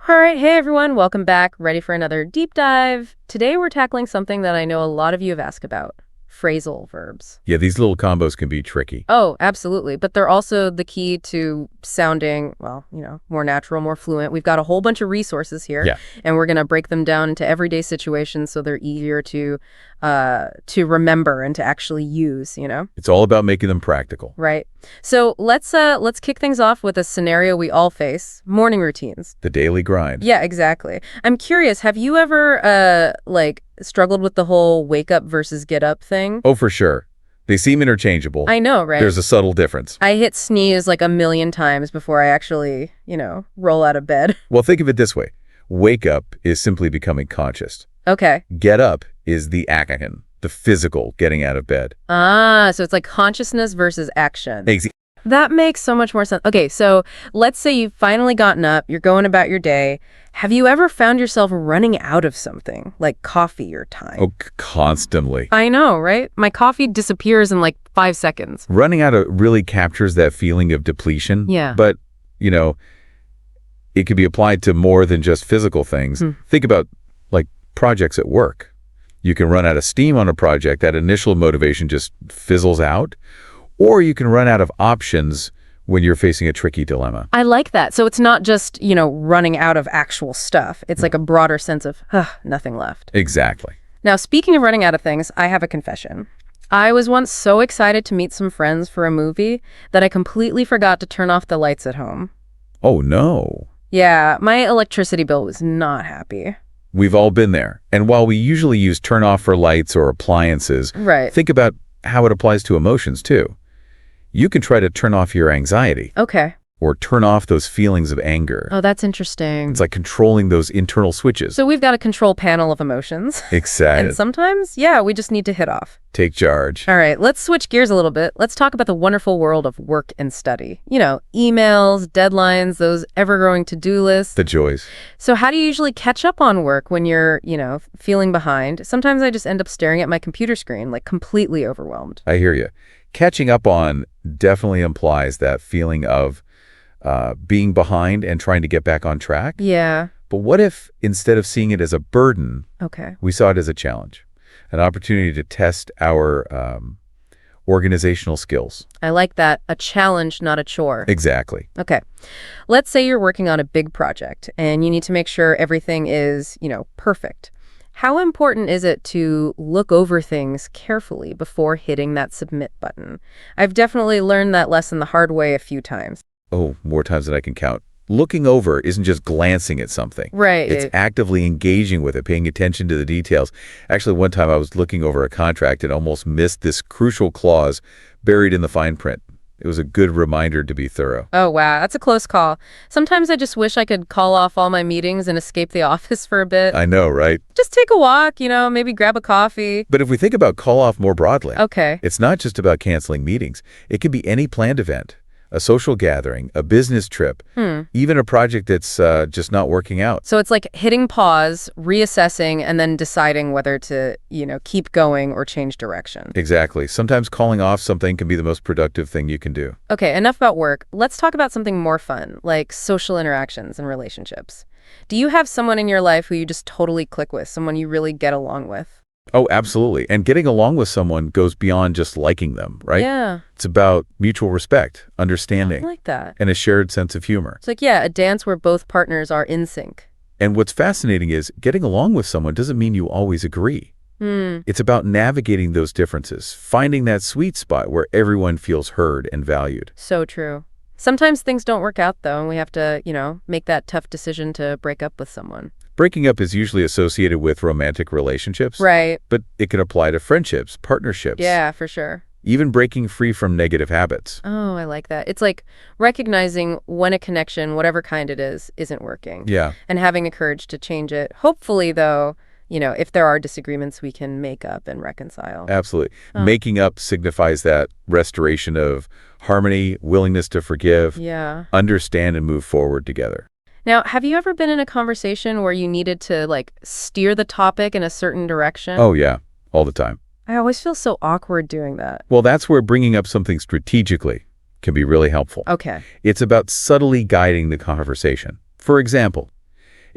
All right, hey everyone, welcome back. Ready for another deep dive? Today we're tackling something that I know a lot of you have asked about, phrasal verbs. Yeah, these little combos can be tricky. Oh, absolutely. But they're also the key to sounding, well, more natural, more fluent. We've got a whole bunch of resources here, Yeah. and we're going to break them down into everyday situations so they're easier to remember and to actually use. It's all about making them practical. Right. So let's kick things off with a scenario we all face, morning routines. The daily grind. Yeah, exactly. I'm curious, have you ever struggled with the whole wake up versus get up thing? Oh, for sure. They seem interchangeable. I know, right? There's a subtle difference. I hit sneeze like a million times before I actually, roll out of bed. Well, think of it this way. Wake up is simply becoming conscious. Okay. Get up is the action, the physical getting out of bed. Ah, so it's like consciousness versus action. Ex- That makes so much more sense. Okay, so let's say you've finally gotten up, you're going about your day. Have you ever found yourself running out of something, like coffee or time? Oh, constantly. I know, right? My coffee disappears in like 5 seconds. Running out of really captures that feeling of depletion. Yeah. But, it could be applied to more than just physical things. Think about, projects at work. You can run out of steam on a project. That initial motivation just fizzles out. Or you can run out of options when you're facing a tricky dilemma. I like that. So it's not just, running out of actual stuff. It's like a broader sense of, nothing left. Exactly. Now, speaking of running out of things, I have a confession. I was once so excited to meet some friends for a movie that I completely forgot to turn off the lights at home. Oh, no. Yeah, my electricity bill was not happy. We've all been there. And while we usually use turn off for lights or appliances, Right. think about how it applies to emotions, too. You can try to turn off your anxiety Okay. or turn off those feelings of anger. Oh, that's interesting. It's like controlling those internal switches. So we've got a control panel of emotions. Excited. And sometimes, we just need to hit off. Take charge. All right, let's switch gears a little bit. Let's talk about the wonderful world of work and study. Emails, deadlines, those ever-growing to-do lists. The joys. So how do you usually catch up on work when you're, feeling behind? Sometimes I just end up staring at my computer screen, like completely overwhelmed. I hear you. Catching up on definitely implies that feeling of being behind and trying to get back on track. Yeah. But what if, instead of seeing it as a burden, Okay. we saw it as a challenge, an opportunity to test our organizational skills? I like that. A challenge, not a chore. Exactly. Okay. Let's say you're working on a big project and you need to make sure everything is, perfect. How important is it to look over things carefully before hitting that submit button? I've definitely learned that lesson the hard way a few times. Oh, more times than I can count. Looking over isn't just glancing at something. Right. It's actively engaging with it, paying attention to the details. Actually, one time I was looking over a contract and almost missed this crucial clause buried in the fine print. It was a good reminder to be thorough. Oh, wow. That's a close call. Sometimes I just wish I could call off all my meetings and escape the office for a bit. I know, right? Just take a walk, maybe grab a coffee. But if we think about call off more broadly, Okay. it's not just about canceling meetings. It can be any planned event, a social gathering, a business trip, even a project that's just not working out. So it's like hitting pause, reassessing, and then deciding whether to, keep going or change direction. Exactly. Sometimes calling off something can be the most productive thing you can do. Okay, enough about work. Let's talk about something more fun, like social interactions and relationships. Do you have someone in your life who you just totally click with, someone you really get along with? Oh, absolutely. And getting along with someone goes beyond just liking them, right? Yeah. It's about mutual respect, I understanding, like that. and a shared sense of humor. It's like, a dance where both partners are in sync. And what's fascinating is getting along with someone doesn't mean you always agree. It's about navigating those differences, finding that sweet spot where everyone feels heard and valued. So true. Sometimes things don't work out, though, and we have to, make that tough decision to break up with someone. Breaking up is usually associated with romantic relationships. Right. But it can apply to friendships, partnerships. Yeah, for sure. Even breaking free from negative habits. Oh, I like that. It's like recognizing when a connection, whatever kind it is, isn't working. Yeah. And having the courage to change it. Hopefully, though, if there are disagreements, we can make up and reconcile. Absolutely. Making up signifies that restoration of harmony, willingness to forgive, Yeah. understand, and move forward together. Now, have you ever been in a conversation where you needed to, steer the topic in a certain direction? Oh, yeah. All the time. I always feel so awkward doing that. Well, that's where bringing up something strategically can be really helpful. Okay. It's about subtly guiding the conversation. For example,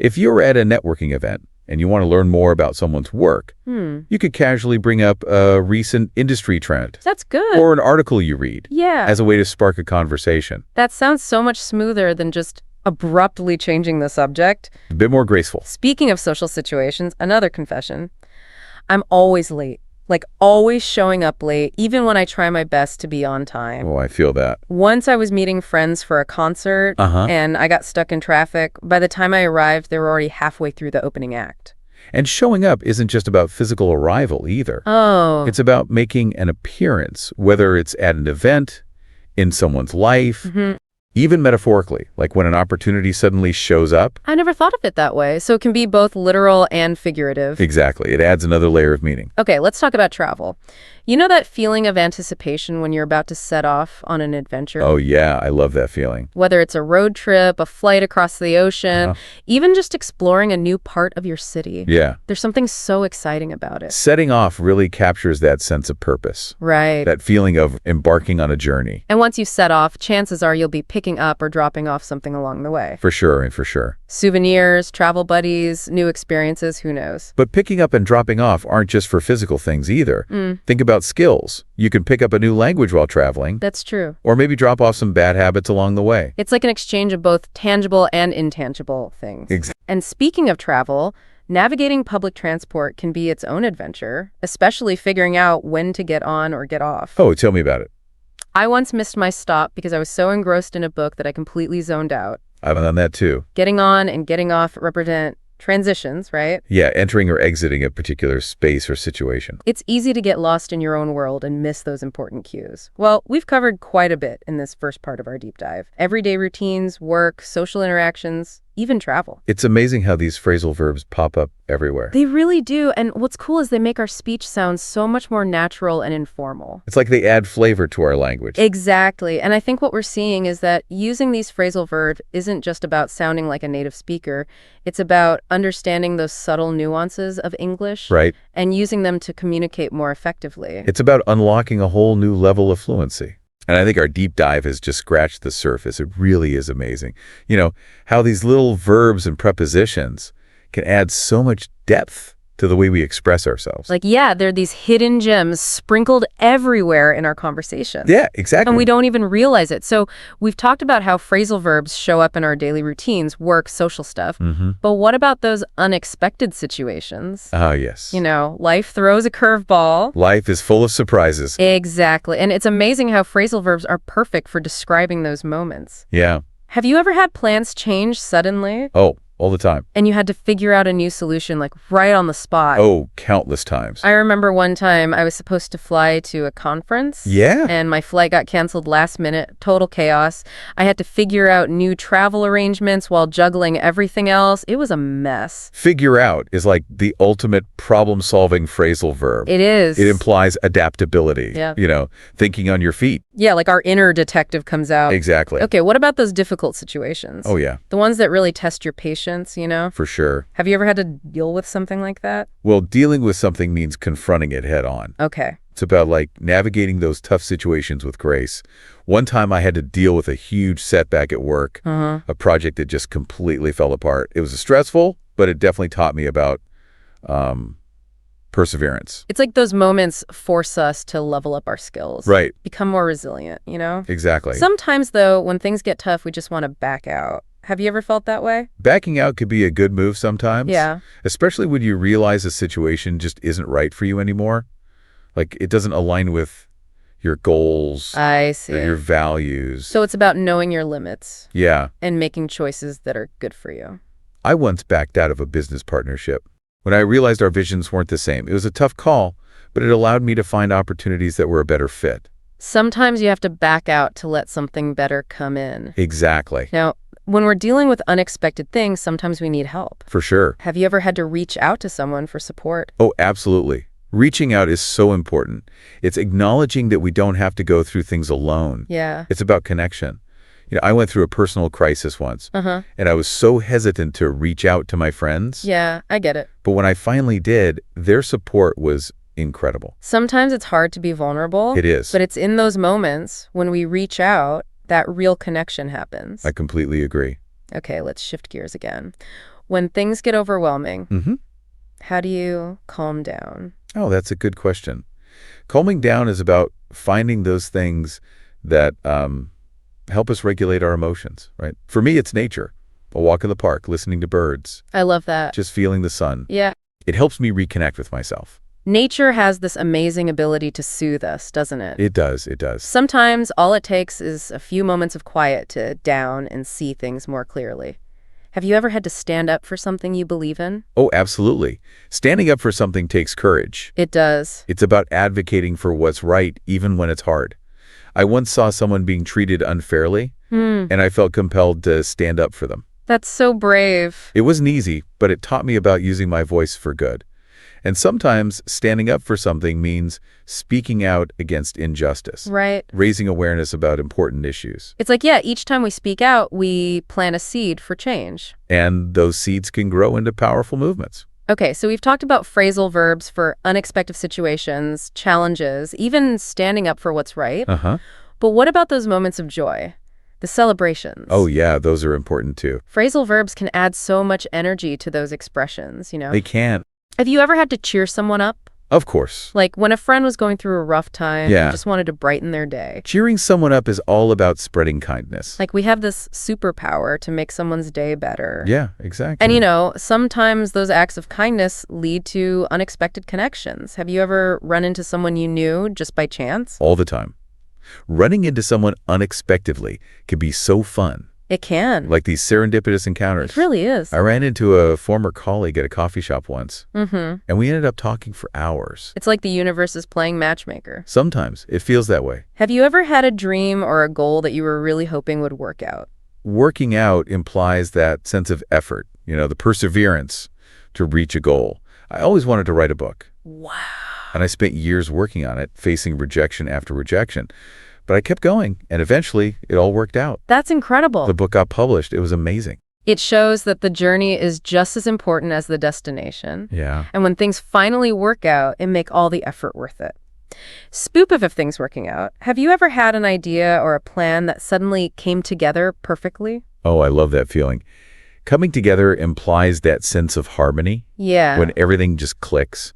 If you're at a networking event and you want to learn more about someone's work, you could casually bring up a recent industry trend That's good. or an article you read Yeah. as a way to spark a conversation. That sounds so much smoother than just abruptly changing the subject. A bit more graceful. Speaking of social situations, another confession. I'm always late. Like always showing up late, even when I try my best to be on time. Oh, I feel that. Once I was meeting friends for a concert and I got stuck in traffic. By the time I arrived, they were already halfway through the opening act. And showing up isn't just about physical arrival either. Oh. It's about making an appearance, whether it's at an event, in someone's life, even metaphorically, like when an opportunity suddenly shows up. I never thought of it that way. So it can be both literal and figurative. Exactly. It adds another layer of meaning. Okay, let's talk about travel. You know that feeling of anticipation when you're about to set off on an adventure? Oh, yeah. I love that feeling. Whether it's a road trip, a flight across the ocean, even just exploring a new part of your city. Yeah. There's something so exciting about it. Setting off really captures that sense of purpose. Right. That feeling of embarking on a journey. And once you set off, chances are you'll be picking up or dropping off something along the way. For sure, and for sure. Souvenirs, travel buddies, new experiences, who knows? But picking up and dropping off aren't just for physical things either. Think about skills. You can pick up a new language while traveling. That's true. Or maybe drop off some bad habits along the way. It's like an exchange of both tangible and intangible things. Exactly. And speaking of travel, navigating public transport can be its own adventure, especially figuring out when to get on or get off. Oh, tell me about it. I once missed my stop because I was so engrossed in a book that I completely zoned out. I've done that too. Getting on and getting off represent transitions, right? Yeah, entering or exiting a particular space or situation. It's easy to get lost in your own world and miss those important cues. Well, we've covered quite a bit in this first part of our deep dive. Everyday routines, work, social interactions, even travel. It's amazing how these phrasal verbs pop up everywhere. They really do. And what's cool is they make our speech sound so much more natural and informal. It's like they add flavor to our language. Exactly. And I think what we're seeing is that using these phrasal verbs isn't just about sounding like a native speaker. It's about understanding those subtle nuances of English. Right. And using them to communicate more effectively. It's about unlocking a whole new level of fluency. And I think our deep dive has just scratched the surface. It really is amazing. You know, how these little verbs and prepositions can add so much depth to the way we express ourselves. Like, yeah, there are these hidden gems sprinkled everywhere in our conversation. Yeah, exactly. And we don't even realize it. So we've talked about how phrasal verbs show up in our daily routines, work, social stuff. But what about those unexpected situations? Ah, yes. You know, life throws a curveball. Life is full of surprises. Exactly. And it's amazing how phrasal verbs are perfect for describing those moments. Yeah. Have you ever had plans change suddenly? Oh, all the time. And you had to figure out a new solution, like right on the spot? Oh, countless times. I remember one time I was supposed to fly to a conference. Yeah. And my flight got canceled last minute. Total chaos. I had to figure out new travel arrangements while juggling everything else. It was a mess. Figure out is like the ultimate problem-solving phrasal verb. It is. It implies adaptability. Yeah. You know, thinking on your feet. Yeah, like our inner detective comes out. Exactly. Okay, what about those difficult situations? Oh, yeah. The ones that really test your patience, you know? For sure. Have you ever had to deal with something like that? Well, dealing with something means confronting it head on. Okay. It's about like navigating those tough situations with grace. One time I had to deal with a huge setback at work, a project that just completely fell apart. It was stressful, but it definitely taught me about perseverance. It's like those moments force us to level up our skills. Right. Become more resilient, you know? Exactly. Sometimes, though, when things get tough, we just want to back out. Have you ever felt that way? Backing out could be a good move sometimes. Yeah. Especially when you realize a situation just isn't right for you anymore. Like it doesn't align with your goals, I see. or your values. So it's about knowing your limits. Yeah. And making choices that are good for you. I once backed out of a business partnership when I realized our visions weren't the same. It was a tough call, but it allowed me to find opportunities that were a better fit. Sometimes you have to back out to let something better come in. Exactly. Now, when we're dealing with unexpected things, sometimes we need help. For sure. Have you ever had to reach out to someone for support? Oh, absolutely. Reaching out is so important. It's acknowledging that we don't have to go through things alone. Yeah. It's about connection. You know, I went through a personal crisis once, and I was so hesitant to reach out to my friends. Yeah, I get it. But when I finally did, their support was incredible. Sometimes it's hard to be vulnerable. It is. But it's in those moments when we reach out that real connection happens. I completely agree. Okay, let's shift gears again. When things get overwhelming, Mm-hmm. how do you calm down? Oh, that's a good question. Calming down is about finding those things that help us regulate our emotions, right? For me, it's nature. A walk in the park, listening to birds, I love that. just feeling the sun. Yeah. It helps me reconnect with myself. Nature has this amazing ability to soothe us, doesn't it? It does. It does. Sometimes all it takes is a few moments of quiet to down and see things more clearly. Have you ever had to stand up for something you believe in? Oh, absolutely. Standing up for something takes courage. It does. It's about advocating for what's right, even when it's hard. I once saw someone being treated unfairly, and I felt compelled to stand up for them. That's so brave. It wasn't easy, but it taught me about using my voice for good. And sometimes standing up for something means speaking out against injustice, Right. raising awareness about important issues. It's like, yeah, each time we speak out, we plant a seed for change. And those seeds can grow into powerful movements. Okay, so we've talked about phrasal verbs for unexpected situations, challenges, even standing up for what's right. Uh-huh. But what about those moments of joy? The celebrations? Oh, yeah, those are important too. Phrasal verbs can add so much energy to those expressions, you know? They can. Have you ever had to cheer someone up? Of course. Like when a friend was going through a rough time, Yeah. you just wanted to brighten their day. Cheering someone up is all about spreading kindness. Like we have this superpower to make someone's day better. Yeah, exactly. And you know, sometimes those acts of kindness lead to unexpected connections. Have you ever run into someone you knew just by chance? All the time. Running into someone unexpectedly can be so fun, It can. like these serendipitous encounters. It really is. I ran into a former colleague at a coffee shop once, Mm-hmm. and we ended up talking for hours. It's like the universe is playing matchmaker. Sometimes it feels that way. Have you ever had a dream or a goal that you were really hoping would work out? Working out implies that sense of effort, the perseverance to reach a goal. I always wanted to write a book, Wow. and I spent years working on it, facing rejection after rejection. But I kept going, and eventually it all worked out. That's incredible. The book got published. It was amazing. It shows that the journey is just as important as the destination. Yeah. And when things finally work out, it make all the effort worth it. Spoop of things working out. Have you ever had an idea or a plan that suddenly came together perfectly? Oh, I love that feeling. Coming together implies that sense of harmony Yeah. when everything just clicks.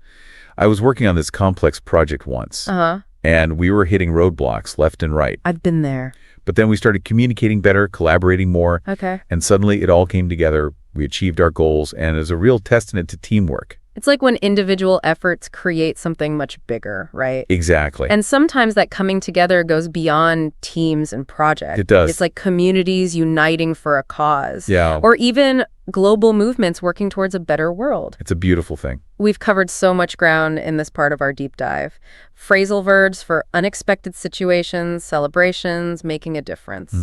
I was working on this complex project once, Uh-huh. and we were hitting roadblocks left and right. I've been there. But then we started communicating better, collaborating more, Okay. and suddenly it all came together. We achieved our goals, and it was a real testament to teamwork. It's like when individual efforts create something much bigger, right? Exactly. And sometimes that coming together goes beyond teams and projects. It does. It's like communities uniting for a cause. Yeah. Or even global movements working towards a better world. It's a beautiful thing. We've covered so much ground in this part of our deep dive. Phrasal verbs for unexpected situations, celebrations, making a difference.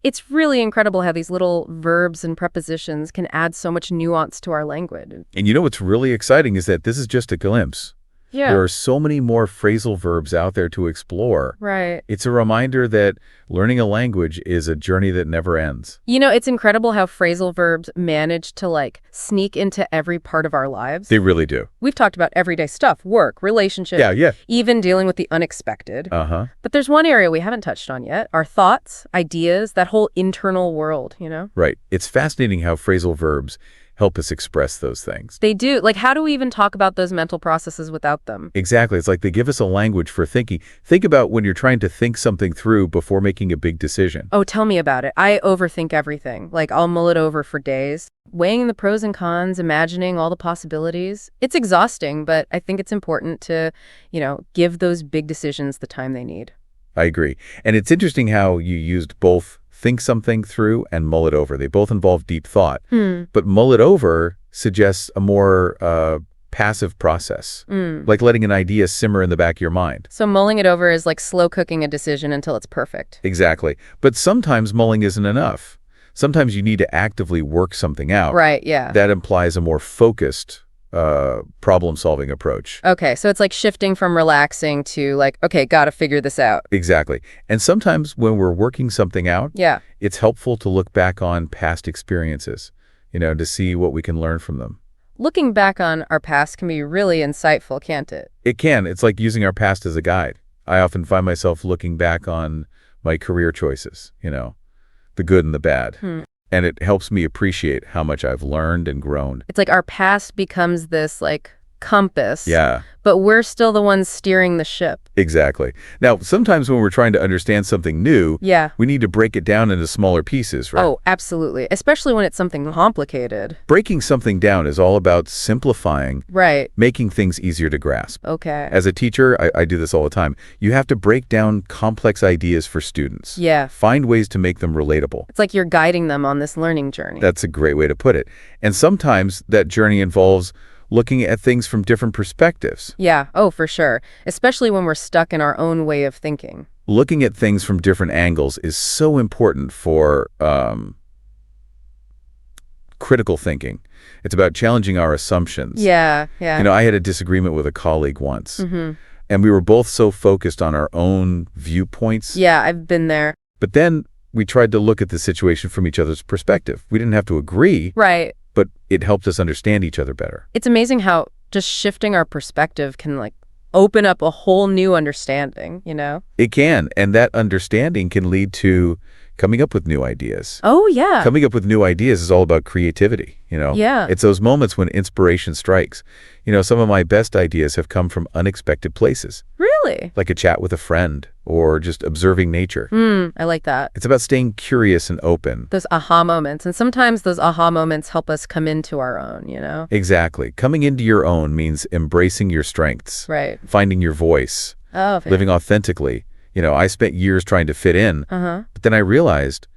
It's really incredible how these little verbs and prepositions can add so much nuance to our language. And what's really exciting is that this is just a glimpse. Yeah. There are so many more phrasal verbs out there to explore. Right. It's a reminder that learning a language is a journey that never ends. You know, it's incredible how phrasal verbs manage to sneak into every part of our lives. They really do. We've talked about everyday stuff, work, relationships, Yeah. even dealing with the unexpected. Uh-huh. But there's one area we haven't touched on yet, our thoughts, ideas, that whole internal world, Right. It's fascinating how phrasal verbs help us express those things. They do. How do we even talk about those mental processes without them? Exactly. It's like they give us a language for thinking. Think about when you're trying to think something through before making a big decision. Oh, tell me about it. I overthink everything. I'll mull it over for days, weighing the pros and cons, imagining all the possibilities. It's exhausting, but I think it's important to, give those big decisions the time they need. I agree. And it's interesting how you used both think something through and mull it over. They both involve deep thought. But mull it over suggests a more passive process, like letting an idea simmer in the back of your mind. So mulling it over is like slow cooking a decision until it's perfect. Exactly. But sometimes mulling isn't enough. Sometimes you need to actively work something out. Right, yeah. That implies a more focused problem-solving approach. Okay, so it's like shifting from relaxing to okay, gotta figure this out. Exactly. And sometimes when we're working something out, Yeah. it's helpful to look back on past experiences, to see what we can learn from them. Looking back on our past can be really insightful, can't it? It can. It's like using our past as a guide. I often find myself looking back on my career choices, the good and the bad. And it helps me appreciate how much I've learned and grown. It's like our past becomes this, like, compass. Yeah. But we're still the ones steering the ship. Exactly. Now, sometimes when we're trying to understand something new, Yeah. we need to break it down into smaller pieces, right? Oh, absolutely. Especially when it's something complicated. Breaking something down is all about simplifying, Right. making things easier to grasp. Okay. As a teacher, I do this all the time. You have to break down complex ideas for students. Yeah. Find ways to make them relatable. It's like you're guiding them on this learning journey. That's a great way to put it. And sometimes that journey involves looking at things from different perspectives. Yeah. Oh, for sure. Especially when we're stuck in our own way of thinking. Looking at things from different angles is so important for critical thinking. It's about challenging our assumptions. Yeah. Yeah. You know, I had a disagreement with a colleague once, Mm-hmm. and we were both so focused on our own viewpoints. Yeah, I've been there. But then we tried to look at the situation from each other's perspective. We didn't have to agree, Right. but it helped us understand each other better. It's amazing how just shifting our perspective can, like, open up a whole new understanding, you know? It can, and that understanding can lead to coming up with new ideas. Oh, yeah. Coming up with new ideas is all about creativity, you know? Yeah. It's those moments when inspiration strikes. You know, some of my best ideas have come from unexpected places, Really? like a chat with a friend or just observing nature. I like that. It's about staying curious and open. Those aha moments. And sometimes those aha moments help us come into our own, you know? Exactly. Coming into your own means embracing your strengths, Right. finding your voice, Oh, fair. living authentically. You know, I spent years trying to fit in, but then I realized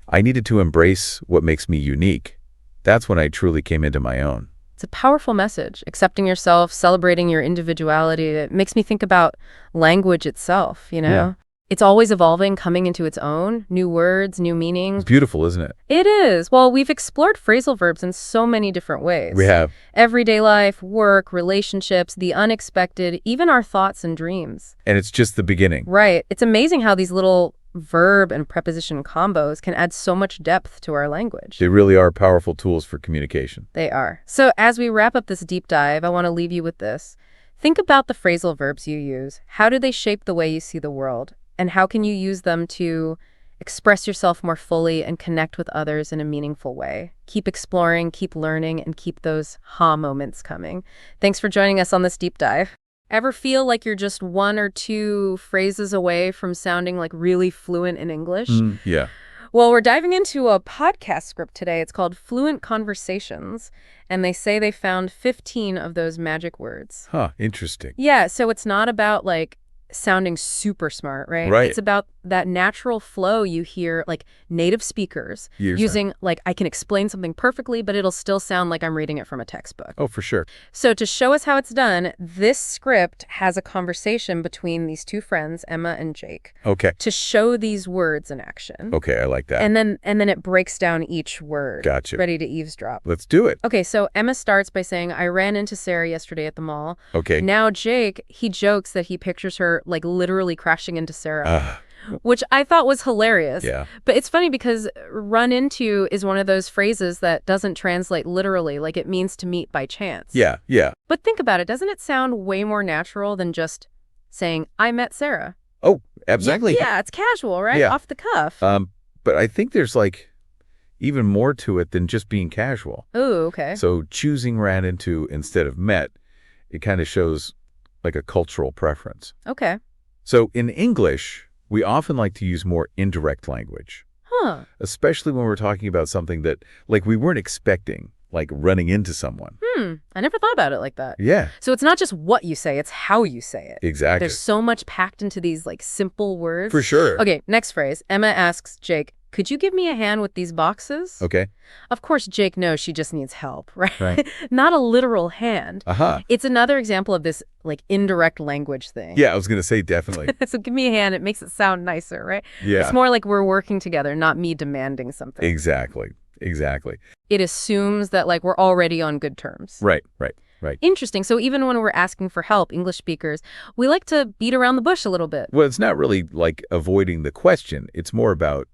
I needed to embrace what makes me unique. That's when I truly came into my own. It's a powerful message. Accepting yourself, celebrating your individuality. It makes me think about language itself, you know? Yeah. It's always evolving, coming into its own. New words, new meanings. It's beautiful, isn't it? It is. Well, we've explored phrasal verbs in so many different ways. We have. Everyday life, work, relationships, the unexpected, even our thoughts and dreams. And it's just the beginning. Right. It's amazing how these little verb and preposition combos can add so much depth to our language. They really are powerful tools for communication. They are. So as we wrap up this deep dive, I want to leave you with this. Think about the phrasal verbs you use. How do they shape the way you see the world? And how can you use them to express yourself more fully and connect with others in a meaningful way? Keep exploring, keep learning, and keep those ha moments coming. Thanks for joining us on this deep dive. Ever feel like you're just one or two phrases away from sounding like really fluent in English? Yeah. Well, we're diving into a podcast script today. It's called Fluent Conversations, and they say they found 15 of those magic words. Huh, interesting. Yeah, so it's not about, like, sounding super smart, right? Right. It's about that natural flow you hear, like, native speakers Years using, like, I can explain something perfectly, but it'll still sound like I'm reading it from a textbook. Oh, for sure. So to show us how it's done, this script has a conversation between these two friends, Emma and Jake, Okay. to show these words in action. Okay, I like that. And then it breaks down each word. Gotcha. Ready to eavesdrop. Let's do it. Okay, so Emma starts by saying, I ran into Sarah yesterday at the mall. Okay. Now Jake, he jokes that he pictures her, like, literally crashing into Sarah, Ah, which I thought was hilarious. yeah. But it's funny because run into is one of those phrases that doesn't translate literally, like it means to meet by chance. Yeah, yeah. But think about it. Doesn't it sound way more natural than just saying, I met Sarah? Oh, exactly. Yeah, it's casual, right? Yeah. Off the cuff. But I think there's like even more to it than just being casual. Oh, okay. So choosing ran into instead of met, it kind of shows like a cultural preference. Okay. So in English, we often like to use more indirect language, Huh. especially when we're talking about something that like we weren't expecting, like running into someone. I never thought about it like that. Yeah, So it's not just what you say, it's how you say it. exactly. There's so much packed into these, like, simple words. For sure. Okay, next phrase. Emma asks Jake, could you give me a hand with these boxes? Okay. Of course, Jake knows she just needs help, right? Right. Not a literal hand. Aha. It's another example of this, like, indirect language thing. Yeah, I was going to say definitely. So give me a hand. It makes it sound nicer, right? Yeah. It's more like we're working together, not me demanding something. Exactly. Exactly. It assumes that, like, we're already on good terms. Right. Interesting. So even when we're asking for help, English speakers, we like to beat around the bush a little bit. Well, it's not really like avoiding the question. It's more about,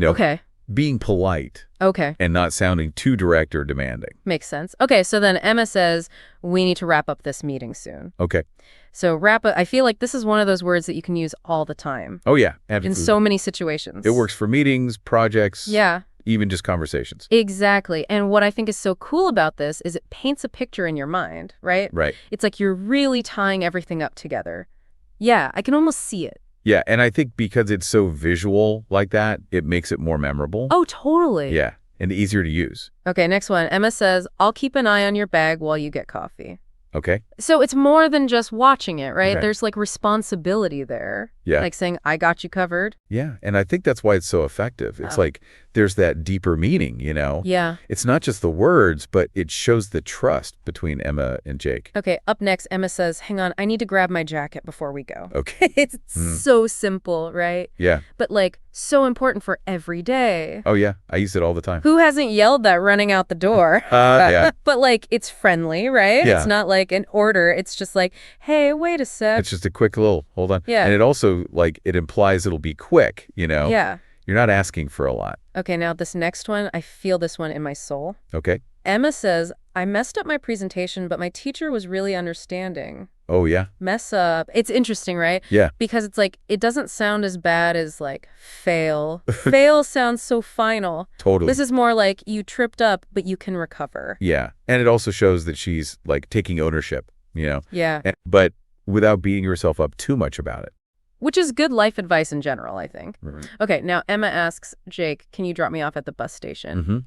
Okay. being polite Okay. and not sounding too direct or demanding. Makes sense. Okay, so then Emma says, we need to wrap up this meeting soon. Okay. So wrap up, I feel like this is one of those words that you can use all the time Oh, yeah. in Absolutely. so many situations. It works for meetings, projects. Yeah. even just conversations. Exactly. And what I think is so cool about this is it paints a picture in your mind, right? Right. It's like you're really tying everything up together. Yeah, I can almost see it. Yeah, and I think because it's so visual like that, it makes it more memorable. Oh, totally. Yeah, and easier to use. Okay, next one. Emma says, I'll keep an eye on your bag while you get coffee. Okay? So it's more than just watching it, right? Okay. There's like responsibility there. Yeah. Like saying, I got you covered. Yeah, and I think that's why it's so effective. It's Oh. like there's that deeper meaning, you know? Yeah. It's not just the words, but it shows the trust between Emma and Jake. Okay, up next, Emma says, hang on, I need to grab my jacket before we go. Okay. It's so simple, right? Yeah. But like so important for every day. Oh, yeah. I use it all the time. Who hasn't yelled that running out the door? Yeah. But like it's friendly, right? Yeah. It's not like an order. It's just like, hey, wait a sec. It's just a quick little, hold on. Yeah. And it also, like, it implies it'll be quick, you know? Yeah. You're not asking for a lot. Okay, now this next one, I feel this one in my soul. Okay? Emma says, I messed up my presentation, but my teacher was really understanding. Oh, yeah? Mess up. It's interesting, right? Yeah. Because it's like, it doesn't sound as bad as like fail. Fail sounds so final. Totally. This is more like you tripped up, but you can recover. Yeah. And it also shows that she's, like, taking ownership, you know? Yeah. But without beating herself up too much about it. Which is good life advice in general, I think. Right. Okay, now Emma asks Jake, can you drop me off at the bus station? Mm-hmm.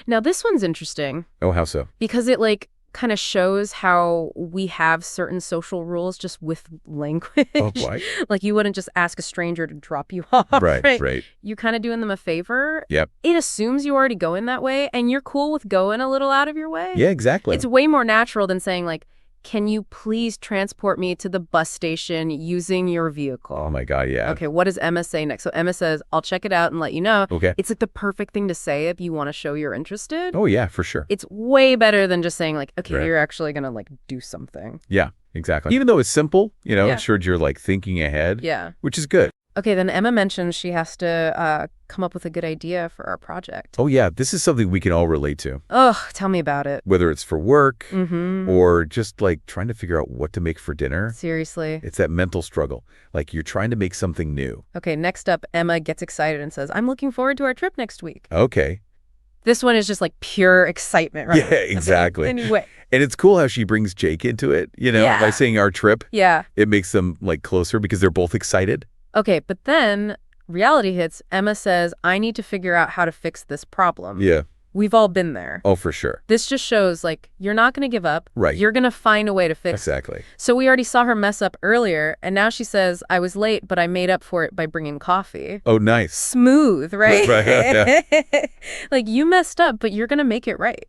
Now this one's interesting Oh, how so? because it like kind of shows how we have certain social rules just with language. Oh, boy. Like you wouldn't just ask a stranger to drop you off. Right. You kind of doing them a favor. Yep. It assumes you already go in that way and you're cool with going a little out of your way. Yeah, exactly. It's way more natural than saying like, can you please transport me to the bus station using your vehicle? Oh, my God, yeah. Okay, what does Emma say next? So Emma says, I'll check it out and let you know. Okay. It's like the perfect thing to say if you want to show you're interested. Oh, yeah, for sure. It's way better than just saying like, okay, Right. you're actually going to like do something. Yeah, exactly. Even though it's simple, you know, Yeah. it shows you're, like, thinking ahead, Yeah. which is good. Okay, then Emma mentions she has to come up with a good idea for our project. Oh, yeah, this is something we can all relate to, Ugh, tell me about it. whether it's for work Mm-hmm. or just, like, trying to figure out what to make for dinner. Seriously. It's that mental struggle. Like, you're trying to make something new. Okay, next up, Emma gets excited and says, I'm looking forward to our trip next week. Okay. This one is just like pure excitement, right? Yeah, exactly. Anyway. And it's cool how she brings Jake into it, you know, Yeah. by saying our trip. Yeah. It makes them, like, closer because they're both excited. Okay, but then reality hits. Emma says, I need to figure out how to fix this problem. Yeah. We've all been there. Oh, for sure. This just shows, like, you're not going to give up. Right. You're going to find a way to fix it. Exactly. So we already saw her mess up earlier, and now she says, I was late, but I made up for it by bringing coffee. Oh, nice. Smooth, right? Right, yeah. Like, you messed up, but you're going to make it right.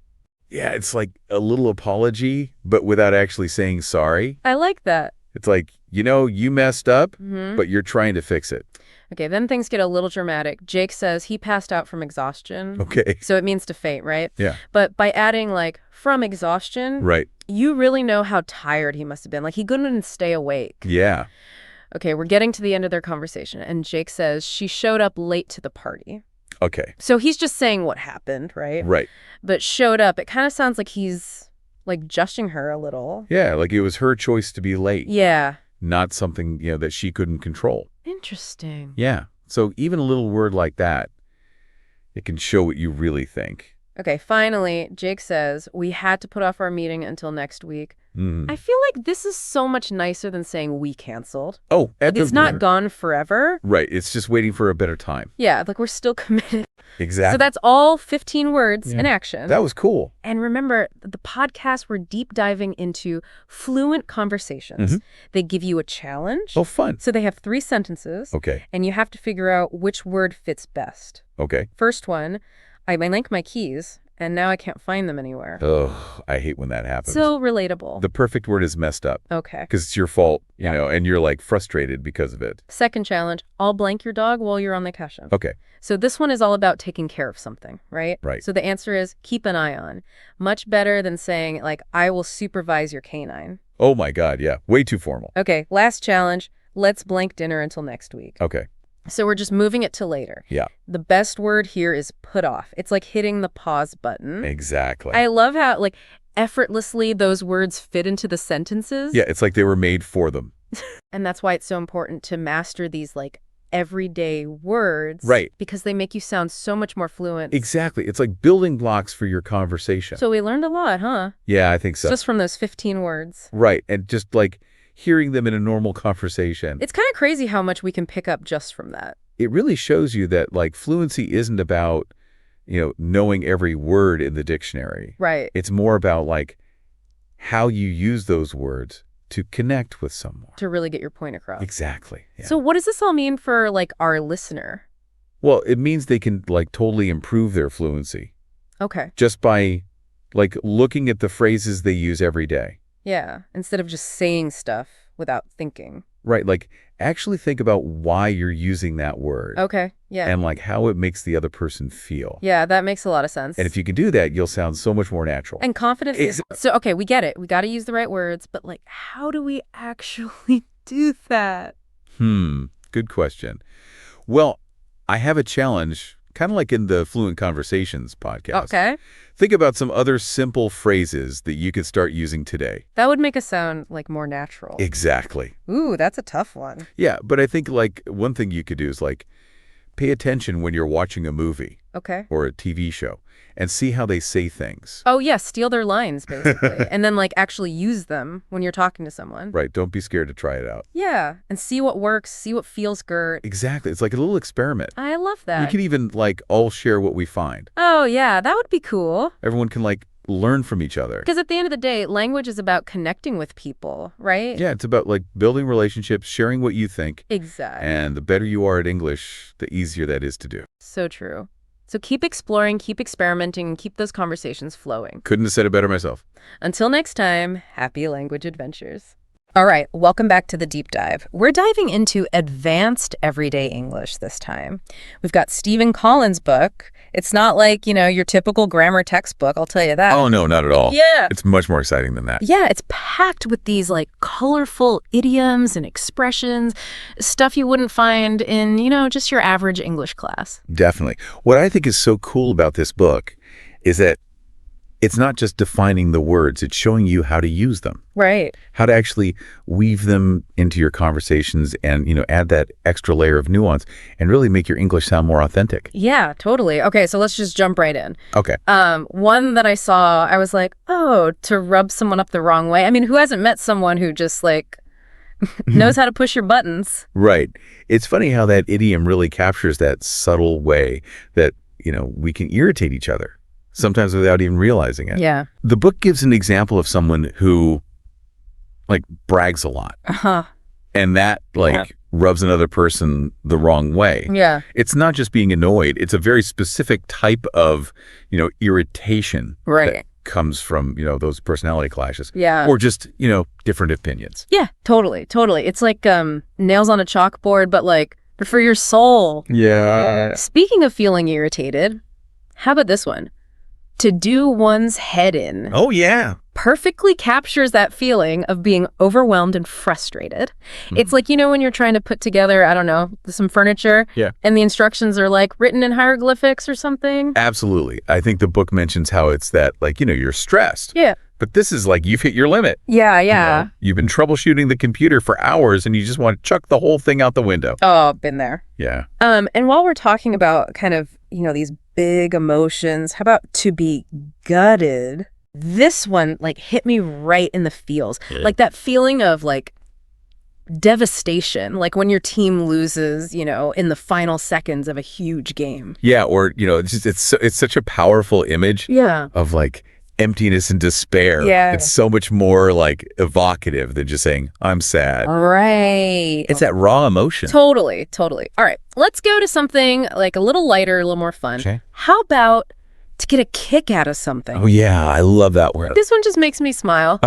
Yeah, it's like a little apology, but without actually saying sorry. I like that. It's like, you know, you messed up, Mhm. but you're trying to fix it. Okay, then things get a little dramatic. Jake says he passed out from exhaustion. Okay. So it means to faint, right? Yeah. But by adding, like, from exhaustion, Right. you really know how tired he must have been. Like, he couldn't stay awake. Yeah. Okay, we're getting to the end of their conversation, and Jake says she showed up late to the party. Okay. So he's just saying what happened, right? Right. But showed up, it kind of sounds like he's, like, judging her a little. Yeah, like it was her choice to be late, Yeah. not something, you know, that she couldn't control. Interesting. Yeah. So even a little word like that, it can show what you really think. Okay, finally, Jake says, we had to put off our meeting until next week. Mm. I feel like this is so much nicer than saying we canceled. Oh, Like, it's not gone forever. Right. It's just waiting for a better time. Yeah, like we're still committed. Exactly. So that's all 15 words Yeah. in action. That was cool. And remember, the podcast, we're deep diving into fluent conversations. They give you a challenge. Oh, fun. So they have 3 sentences. Okay. And you have to figure out which word fits best. Okay. First one, I link my keys, and now I can't find them anywhere. Oh, I hate when that happens. So relatable. The perfect word is messed up Okay. because it's your fault, you Yeah. know, and you're like frustrated because of it. Second challenge, I'll blank your dog while you're on vacation. Okay. So this one is all about taking care of something, right? Right. So the answer is keep an eye on. Much better than saying, like, I will supervise your canine. Oh, my God. Yeah. Way too formal. Okay, last challenge, let's blank dinner until next week. Okay. So we're just moving it to later. Yeah. The best word here is put off. It's like hitting the pause button. Exactly. I love how, like, effortlessly those words fit into the sentences. Yeah. It's like they were made for them. And that's why it's so important to master these, like, everyday words. Right. Because they make you sound so much more fluent. Exactly. It's like building blocks for your conversation. So we learned a lot, huh? Yeah, I think so. Just from those 15 words. Right. And just like hearing them in a normal conversation. It's kind of crazy how much we can pick up just from that. It really shows you that like fluency isn't about, knowing every word in the dictionary. Right. It's more about like how you use those words to connect with someone. To really get your point across. Exactly. Yeah. So what does this all mean for like our listener? Well, it means they can like totally improve their fluency Okay. just by like looking at the phrases they use every day. Yeah. Instead of just saying stuff without thinking. Right. Like actually think about why you're using that word. Okay. Yeah. And like how it makes the other person feel. Yeah, that makes a lot of sense. And if you can do that, you'll sound so much more natural. And confidence is... So, okay, we get it. We got to use the right words. But like, how do we actually do that? Good question. Well, I have a challenge, kind of like in the Fluent Conversations podcast. Okay. Think about some other simple phrases that you could start using today. That would make us sound like more natural. Exactly. Ooh, that's a tough one. Yeah, but I think like one thing you could do is like pay attention when you're watching a movie Okay. or a TV show and see how they say things. Oh, yeah, steal their lines, basically. And then like actually use them when you're talking to someone. Right, don't be scared to try it out. Yeah, and see what works, see what feels good. Exactly, it's like a little experiment. I love We that. can even like all share what we find. Oh, yeah, that would be cool. Everyone can like learn from each other. Because at the end of the day, language is about connecting with people, right? Yeah, it's about like building relationships, sharing what you think. Exactly. And the better you are at English, the easier that is to do. So true. So keep exploring, keep experimenting, and keep those conversations flowing. Couldn't have said it better myself. Until next time, happy language adventures. All right, welcome back to the deep dive. We're diving into advanced everyday English this time. We've got Stephen Collins' book. It's not like, your typical grammar textbook, I'll tell you that. Oh, no, not at all. Yeah. It's much more exciting than that. Yeah, it's packed with these like colorful idioms and expressions, stuff you wouldn't find in, just your average English class. Definitely. What I think is so cool about this book is that it's not just defining the words, it's showing you how to use them. Right. How to actually weave them into your conversations and, add that extra layer of nuance and really make your English sound more authentic. Yeah, totally. Okay, so let's just jump right in. Okay. One that I saw, I was like, oh, to rub someone up the wrong way. I mean, who hasn't met someone who just like knows how to push your buttons? Right. It's funny how that idiom really captures that subtle way that, we can irritate each other, sometimes without even realizing it. Yeah. The book gives an example of someone who like brags a lot. Uh-huh. And that rubs another person the wrong way. Yeah. It's not just being annoyed. It's a very specific type of, irritation. Right. That comes from, those personality clashes. Yeah. Or just, different opinions. Yeah, totally. It's like nails on a chalkboard, but like for your soul. Yeah. Speaking of feeling irritated, how about this one? To do one's head in. Oh, yeah. Perfectly captures that feeling of being overwhelmed and frustrated. It's like, when you're trying to put together, I don't know, some furniture. Yeah. And the instructions are like written in hieroglyphics or something. Absolutely. I think the book mentions how it's that like, you're stressed. Yeah. But this is like you've hit your limit. Yeah. You've been troubleshooting the computer for hours and you just want to chuck the whole thing out the window. Oh, been there. Yeah. And while we're talking about kind of, these big emotions, how about to be gutted? This one like hit me right in the feels. Yeah. Like that feeling of like devastation, like when your team loses, in the final seconds of a huge game. Yeah, or it's such a powerful image. Yeah. Of like emptiness and despair. Yeah. It's so much more like evocative than just saying, I'm sad. Right. It's that raw emotion. Totally. All right, let's go to something like a little lighter, a little more fun. Okay. How about to get a kick out of something? Oh, yeah, I love that word. This one just makes me smile.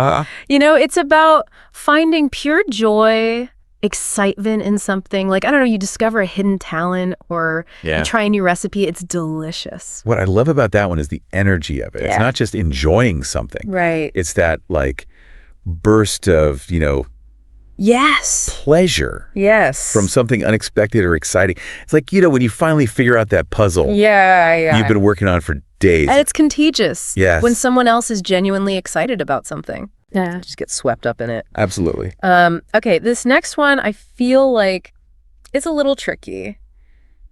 It's about finding pure joy, excitement in something. Like, I don't know, you discover a hidden talent or you try a new recipe. It's delicious. What I love about that one is the energy of it. Yeah. It's not just enjoying something. Right. It's that like burst of, yes, pleasure. Yes. From something unexpected or exciting. It's like, when you finally figure out that puzzle. Yeah. You've been working on for days. And it's contagious. Yes. When someone else is genuinely excited about something. Yeah. Just get swept up in it. Absolutely. Okay, this next one, I feel like it's a little tricky.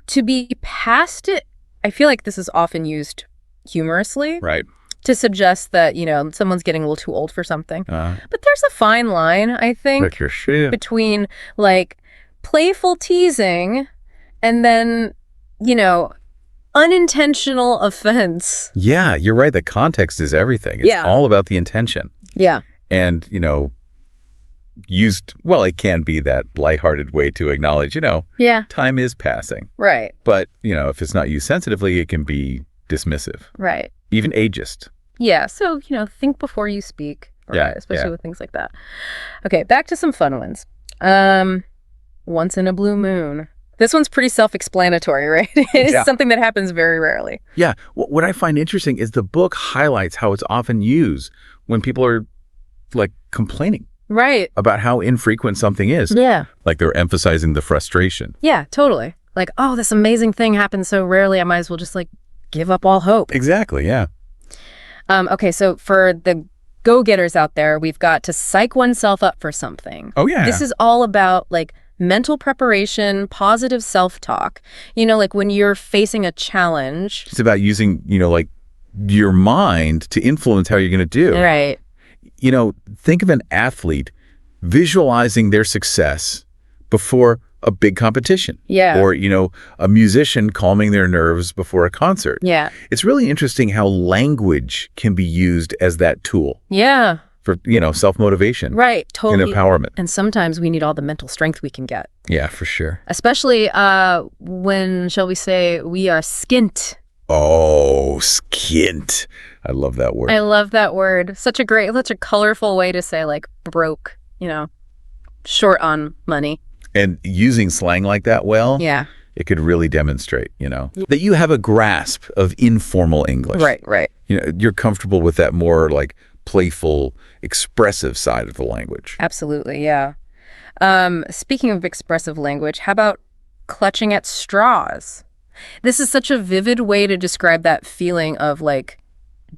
To be past it, I feel like this is often used humorously. Right. To suggest that, someone's getting a little too old for something. Uh, But there's a fine line, I think, between, like, playful teasing and then, unintentional offense. Yeah, you're right. The context is everything. It's all about the intention. Yeah. And, it can be that lighthearted way to acknowledge, time is passing. Right. But, if it's not used sensitively, it can be dismissive. Right. Even ageist. Yeah. So, think before you speak. Right? Especially with things like that. Okay, back to some fun ones. Once in a blue moon. This one's pretty self-explanatory, right? It is something that happens very rarely. Yeah. What I find interesting is the book highlights how it's often used when people are, like, complaining. Right. About how infrequent something is. Yeah. Like they're emphasizing the frustration. Yeah, totally. Like, oh, this amazing thing happens so rarely, I might as well just, like, give up all hope. Exactly, yeah. Okay, so for the go-getters out there, we've got to psych oneself up for something. Oh, yeah. This is all about, like, mental preparation, positive self-talk. Like when you're facing a challenge. It's about using, like, your mind to influence how you're going to do. Right. Think of an athlete visualizing their success before a big competition. Yeah. Or, a musician calming their nerves before a concert. Yeah. It's really interesting how language can be used as that tool. Yeah. For, self-motivation. Right. Totally. And empowerment. And sometimes we need all the mental strength we can get. Yeah, for sure. Especially when, shall we say, we are skint. Oh, skint. I love that word. I love that word. Such a colorful way to say, like, broke, short on money. And using slang like that well, it could really demonstrate, that you have a grasp of informal English. Right. You're comfortable with that more, like, playful, expressive side of the language. Absolutely, yeah. Speaking of expressive language, how about clutching at straws? This is such a vivid way to describe that feeling of, like,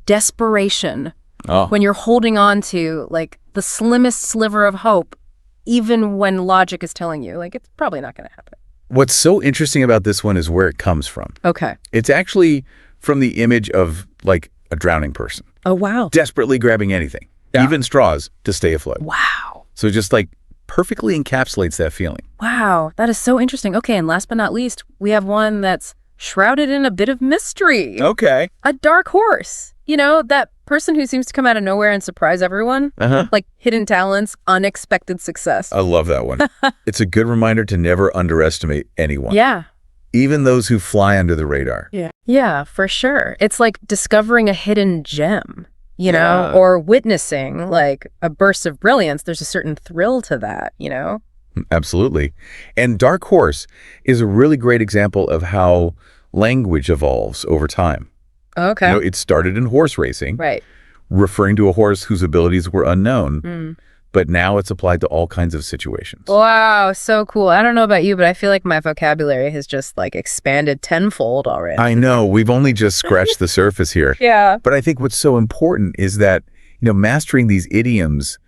desperation when you're holding on to, like, the slimmest sliver of hope, even when logic is telling you, like, it's probably not going to happen. What's so interesting about this one is where it comes from. Okay. It's actually from the image of, like, a drowning person. Oh, wow. Desperately grabbing anything, even straws, to stay afloat. Wow. So just, like, perfectly encapsulates that feeling. Wow, that is so interesting. Okay, and last but not least, we have one that's shrouded in a bit of mystery. Okay. A dark horse. That person who seems to come out of nowhere and surprise everyone. Like hidden talents, unexpected success. I love that one. It's a good reminder to never underestimate anyone. Yeah. Even those who fly under the radar. Yeah. Yeah, for sure. It's like discovering a hidden gem, or witnessing, like, a burst of brilliance. There's a certain thrill to that, Absolutely. And dark horse is a really great example of how language evolves over time. Okay. It started in horse racing. Right. Referring to a horse whose abilities were unknown. But now it's applied to all kinds of situations. Wow, so cool. I don't know about you, but I feel like my vocabulary has just, like, expanded tenfold already. I know. We've only just scratched the surface here. Yeah. But I think what's so important is that, mastering these idioms,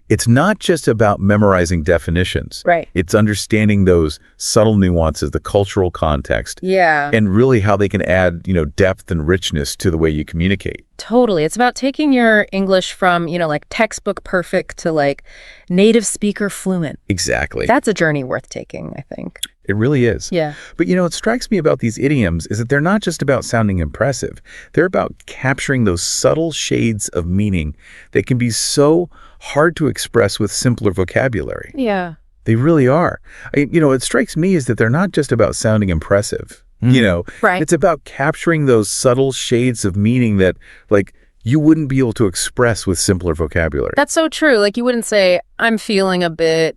it's not just about memorizing definitions. Right. It's understanding those subtle nuances, the cultural context. Yeah. And really how they can add, depth and richness to the way you communicate. Totally. It's about taking your English from, like, textbook perfect to, like, native speaker fluent. Exactly. That's a journey worth taking, I think. It really is. Yeah. But, what strikes me about these idioms is that they're not just about sounding impressive. They're about capturing those subtle shades of meaning that can be so hard to express with simpler vocabulary. Yeah. They really are. It strikes me is that they're not just about sounding impressive. Right. It's about capturing those subtle shades of meaning that, like, you wouldn't be able to express with simpler vocabulary. That's so true. Like, you wouldn't say, I'm feeling a bit,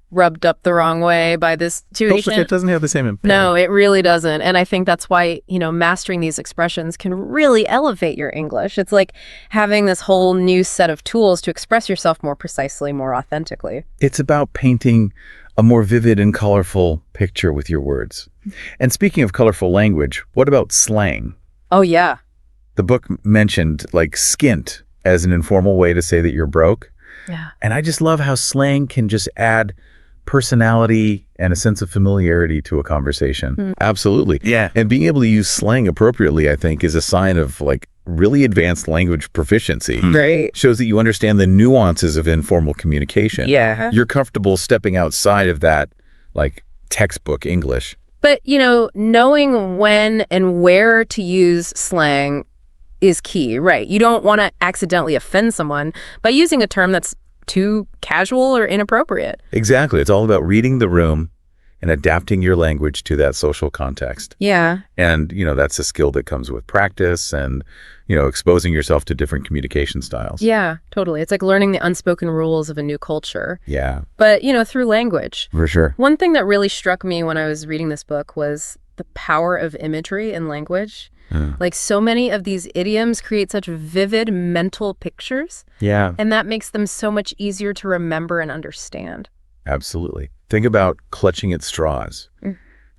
rubbed up the wrong way by this situation. It doesn't have the same impact. No, it really doesn't. And I think that's why, mastering these expressions can really elevate your English. It's like having this whole new set of tools to express yourself more precisely, more authentically. It's about painting a more vivid and colorful picture with your words. And speaking of colorful language, what about slang? Oh, yeah. The book mentioned, like, skint as an informal way to say that you're broke. Yeah. And I just love how slang can just add personality and a sense of familiarity to a conversation. Absolutely. Yeah. And being able to use slang appropriately, I think, is a sign of like really advanced language proficiency. Right. Shows that you understand the nuances of informal communication. Yeah. You're comfortable stepping outside of that like textbook English. But, knowing when and where to use slang is key, right? You don't want to accidentally offend someone by using a term that's too casual or inappropriate. Exactly. It's all about reading the room and adapting your language to that social context. Yeah. And, that's a skill that comes with practice and, exposing yourself to different communication styles. Yeah, totally. It's like learning the unspoken rules of a new culture. Yeah. But, through language. For sure. One thing that really struck me when I was reading this book was the power of imagery in language. Like so many of these idioms create such vivid mental pictures. Yeah. And that makes them so much easier to remember and understand. Absolutely. Think about clutching at straws.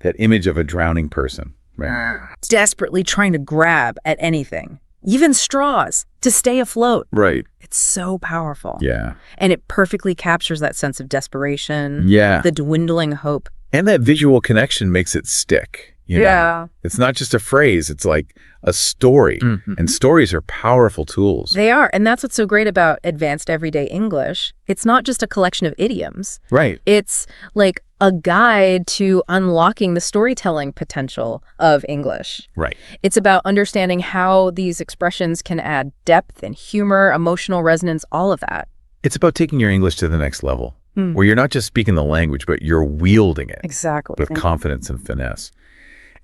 That image of a drowning person. Right. Desperately trying to grab at anything, even straws, to stay afloat. Right. It's so powerful. Yeah. And it perfectly captures that sense of desperation, Yeah. the dwindling hope. And that visual connection makes it stick. Yeah. It's not just a phrase, it's like a story. And stories are powerful tools. They are. And that's what's so great about advanced everyday English. It's not just a collection of idioms. Right. It's like a guide to unlocking the storytelling potential of English. Right. It's about understanding how these expressions can add depth and humor, emotional resonance, all of that. It's about taking your English to the next level, where you're not just speaking the language, but you're wielding it Exactly. with confidence and finesse.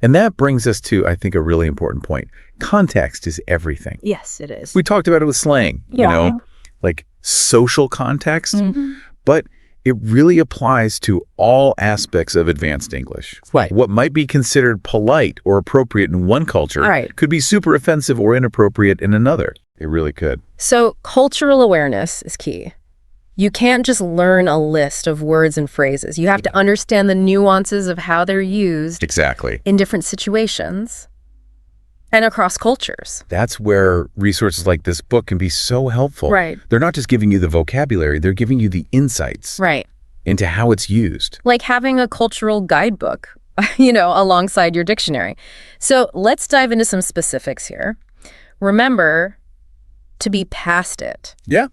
And that brings us to, I think, a really important point. Context is everything. Yes, it is. We talked about it with slang, like social context, but it really applies to all aspects of advanced English. Right. What might be considered polite or appropriate in one culture Right. could be super offensive or inappropriate in another. It really could. So cultural awareness is key. You can't just learn a list of words and phrases. You have to understand the nuances of how they're used Exactly. in different situations and across cultures. That's where resources like this book can be so helpful. Right. They're not just giving you the vocabulary, they're giving you the insights Right. into how it's used. Like having a cultural guidebook, alongside your dictionary. So let's dive into some specifics here. Remember to be past it. Yeah.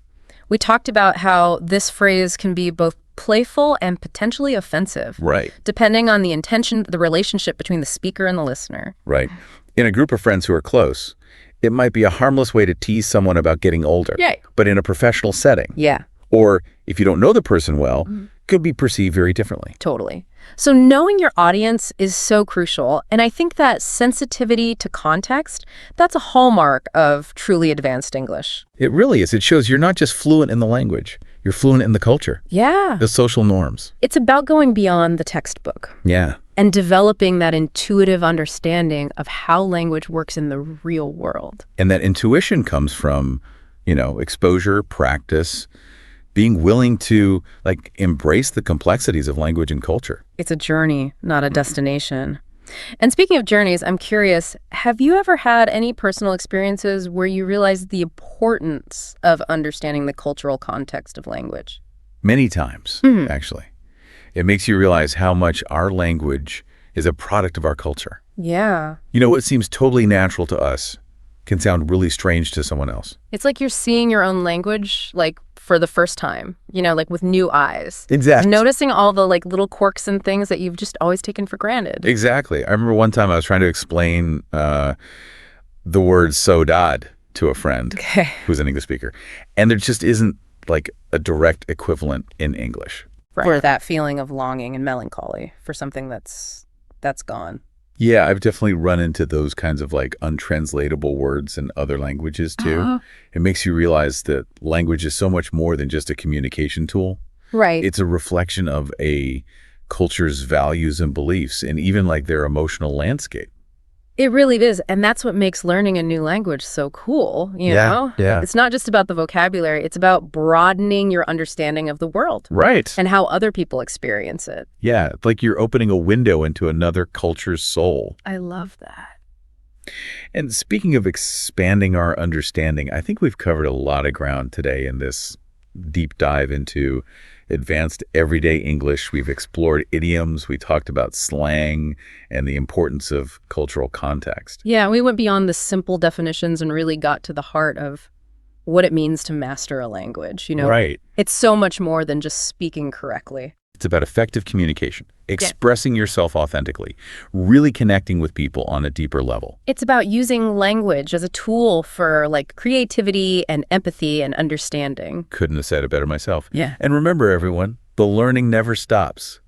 We talked about how this phrase can be both playful and potentially offensive. Right. Depending on the intention, the relationship between the speaker and the listener. Right. In a group of friends who are close, it might be a harmless way to tease someone about getting older. Yeah. But in a professional setting, Yeah, or if you don't know the person well, could be perceived very differently. totally. So knowing your audience is so crucial. And I think that sensitivity to context, that's a hallmark of truly advanced English. It really is. It shows you're not just fluent in the language, you're fluent in the culture, Yeah. the social norms. It's about going beyond the textbook Yeah. and developing that intuitive understanding of how language works in the real world. And that intuition comes from, exposure, practice, being willing to embrace the complexities of language and culture. It's a journey, not a destination. And speaking of journeys, I'm curious, have you ever had any personal experiences where you realized the importance of understanding the cultural context of language? Many times, actually. It makes you realize how much our language is a product of our culture. Yeah. What seems totally natural to us can sound really strange to someone else. It's like you're seeing your own language, for the first time, with new eyes. Exactly. Noticing all the, little quirks and things that you've just always taken for granted. Exactly. I remember one time I was trying to explain the word "saudade" to a friend who's an English speaker, and there just isn't a direct equivalent in English. For that feeling of longing and melancholy for something that's gone. Yeah, I've definitely run into those kinds of untranslatable words in other languages too. It makes you realize that language is so much more than just a communication tool. Right. It's a reflection of a culture's values and beliefs and even their emotional landscape. It really is. And that's what makes learning a new language so cool, you know? Yeah. It's not just about the vocabulary. It's about broadening your understanding of the world Right. and how other people experience it. Yeah, it's like you're opening a window into another culture's soul. I love that. And speaking of expanding our understanding, I think we've covered a lot of ground today in this deep dive into advanced everyday English. We've explored idioms. We talked about slang and the importance of cultural context. Yeah, we went beyond the simple definitions and really got to the heart of what it means to master a language. Right. It's so much more than just speaking correctly. It's about effective communication, expressing yourself authentically, really connecting with people on a deeper level. It's about using language as a tool for creativity and empathy and understanding. Couldn't have said it better myself. Yeah. And remember, everyone, the learning never stops.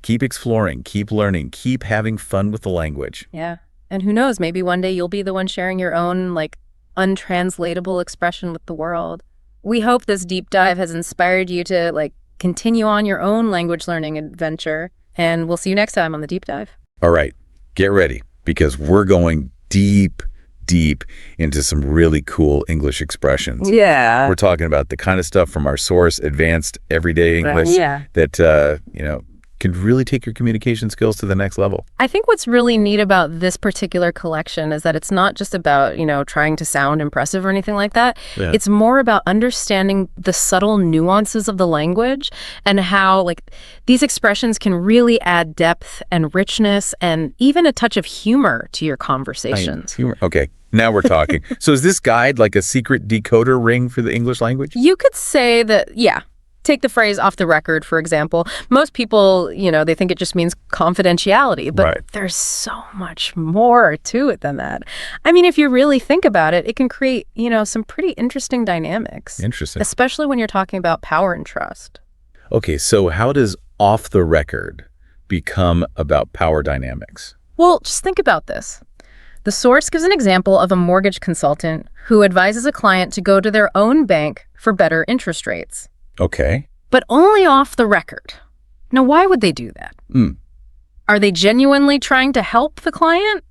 Keep exploring, keep learning, keep having fun with the language. Yeah. And who knows, maybe one day you'll be the one sharing your own untranslatable expression with the world. We hope this deep dive has inspired you to continue on your own language learning adventure, and we'll see you next time on the deep dive. All right, get ready, because we're going deep into some really cool English expressions. Yeah. We're talking about the kind of stuff from our source, advanced everyday English, that can really take your communication skills to the next level. I think what's really neat about this particular collection is that it's not just about, trying to sound impressive or anything like that. Yeah. It's more about understanding the subtle nuances of the language and how these expressions can really add depth and richness and even a touch of humor to your conversations. Humor. Okay, now we're talking. So is this guide like a secret decoder ring for the English language? You could say that, yeah. Take the phrase off the record, for example. Most people, they think it just means confidentiality, but there's so much more to it than that. I mean, if you really think about it, it can create, some pretty interesting dynamics. Interesting. Especially when you're talking about power and trust. Okay, so how does off the record become about power dynamics? Well, just think about this. The source gives an example of a mortgage consultant who advises a client to go to their own bank for better interest rates. Okay. But only off the record. Now, why would they do that? Are they genuinely trying to help the client?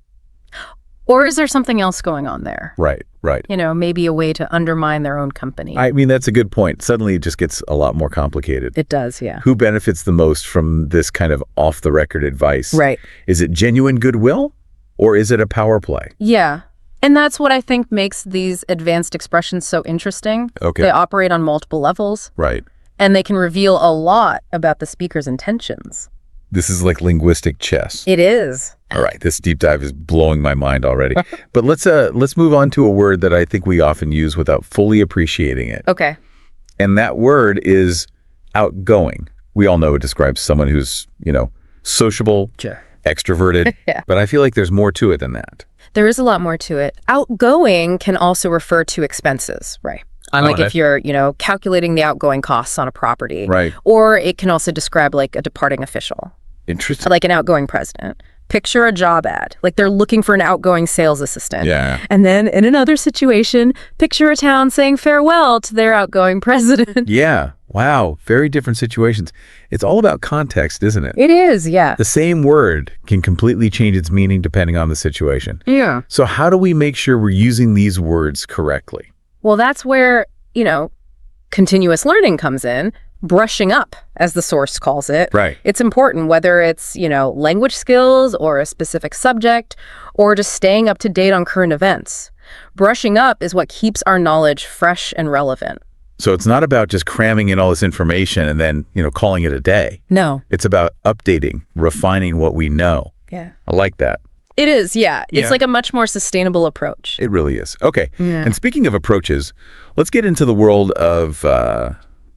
Or is there something else going on there? Right. Maybe a way to undermine their own company. I mean, that's a good point. Suddenly it just gets a lot more complicated. It does, yeah. Who benefits the most from this kind of off-the-record advice? Right. Is it genuine goodwill, or is it a power play? Yeah. And that's what I think makes these advanced expressions so interesting. Okay. They operate on multiple levels. Right. And they can reveal a lot about the speaker's intentions. This is like linguistic chess. It is. All right, this deep dive is blowing my mind already. But let's move on to a word that I think we often use without fully appreciating it. Okay. And that word is outgoing. We all know it describes someone who's, sociable, Sure. extroverted. Yeah. But I feel like there's more to it than that. There is a lot more to it. Outgoing can also refer to expenses, right? Like if you're, calculating the outgoing costs on a property. Right. Or it can also describe a departing official. Interesting. Like an outgoing president. Picture a job ad. They're looking for an outgoing sales assistant. Yeah. And then in another situation, picture a town saying farewell to their outgoing president. Yeah. Wow. Very different situations. It's all about context, isn't it? It is, yeah. The same word can completely change its meaning depending on the situation. Yeah. So how do we make sure we're using these words correctly? Well, that's where, continuous learning comes in. Brushing up, as the source calls it. Right. It's important, whether it's, language skills or a specific subject or just staying up to date on current events. Brushing up is what keeps our knowledge fresh and relevant. So it's not about just cramming in all this information and then, calling it a day. No. It's about updating, refining what we know. Yeah. I like that. It is, yeah. It's Yeah. a much more sustainable approach. It really is. Okay. Yeah. And speaking of approaches, let's get into the world of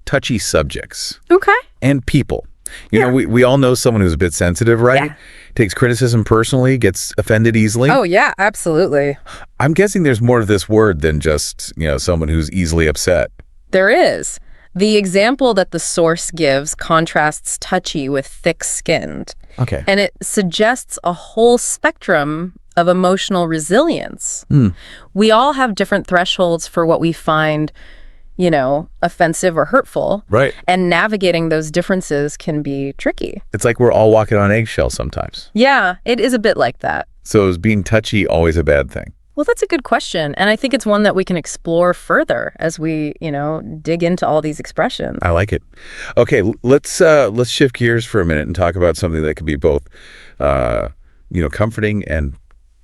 touchy subjects Okay. and people. We all know someone who's a bit sensitive, right? Yeah. Takes criticism personally, gets offended easily. Oh, yeah, absolutely. I'm guessing there's more to this word than just, someone who's easily upset. There is. The example that the source gives contrasts touchy with thick-skinned. Okay. And it suggests a whole spectrum of emotional resilience. We all have different thresholds for what we find, offensive or hurtful. Right. And navigating those differences can be tricky. It's like we're all walking on eggshells sometimes. Yeah, it is a bit like that. So is being touchy always a bad thing? Well, that's a good question. And I think it's one that we can explore further as we, dig into all these expressions. I like it. Okay, let's shift gears for a minute and talk about something that could be both, comforting and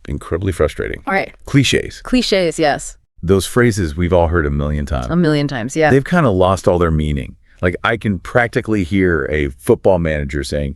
incredibly frustrating. All right. Cliches. Cliches, yes. those phrases we've all heard a million times. A million times, yeah. They've kind of lost all their meaning. Like, I can practically hear a football manager saying,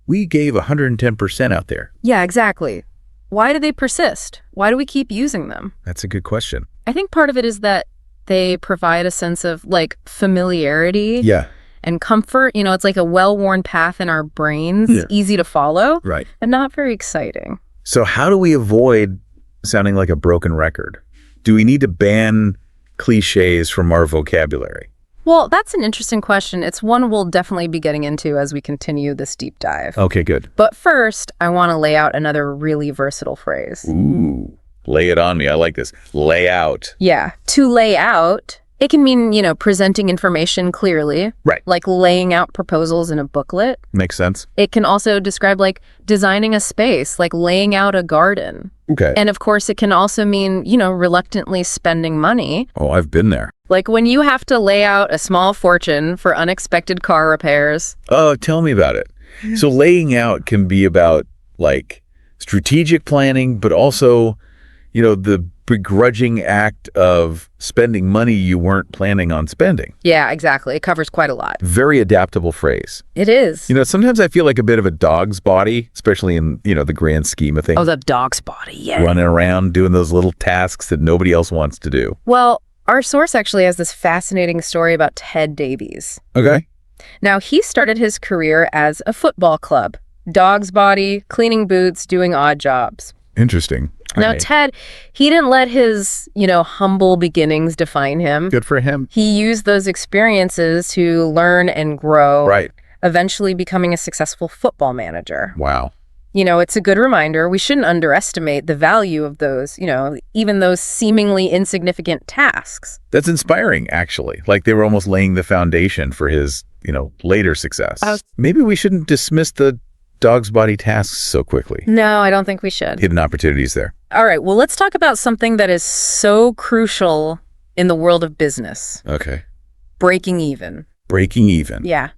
we gave 110% out there. Yeah, exactly. Why do they persist? Why do we keep using them? That's a good question. I think part of it is that they provide a sense of, like, familiarity Yeah. and comfort. You know, it's like a well-worn path in our brains, easy to follow, Right. and not very exciting. So how do we avoid sounding like a broken record? Do we need to ban cliches from our vocabulary? Well, that's an interesting question. It's one we'll definitely be getting into as we continue this deep dive. Okay, good. But first, I want to lay out another really versatile phrase. Ooh, lay it on me. I like this. Lay out. Yeah. To lay out, it can mean, you know, presenting information clearly. Right. Like laying out proposals in a booklet. Makes sense. It can also describe, like, designing a space, like laying out a garden. Okay. And of course, it can also mean, you know, reluctantly spending money. Oh, I've been there. Like when you have to lay out a small fortune for unexpected car repairs. Oh, tell me about it. So laying out can be about, like, strategic planning, but also, you know, the begrudging act of spending money you weren't planning on spending. Yeah, exactly. It covers quite a lot. Very adaptable phrase. It is. You know, sometimes I feel like a bit of a dog's body, especially in, you know, the grand scheme of things. Oh, the dog's body, yeah. Running around doing those little tasks that nobody else wants to do. Well, our source actually has this fascinating story about Ted Davies. Okay. Now, he started his career as a football club. Dog's body, cleaning boots, doing odd jobs. Interesting. Now, Right. Ted, he didn't let his, you know, humble beginnings define him. Good for him. He used those experiences to learn and grow, Right. eventually becoming a successful football manager. Wow. You know, it's a good reminder. We shouldn't underestimate the value of those, you know, even those seemingly insignificant tasks. That's inspiring, actually. Like they were almost laying the foundation for his, you know, later success. Maybe we shouldn't dismiss the dog's body tasks so quickly. No, I don't think we should. Hidden opportunities there. All right, well, let's talk about something that is so crucial in the world of business. Okay. Breaking even. Breaking even. Yeah.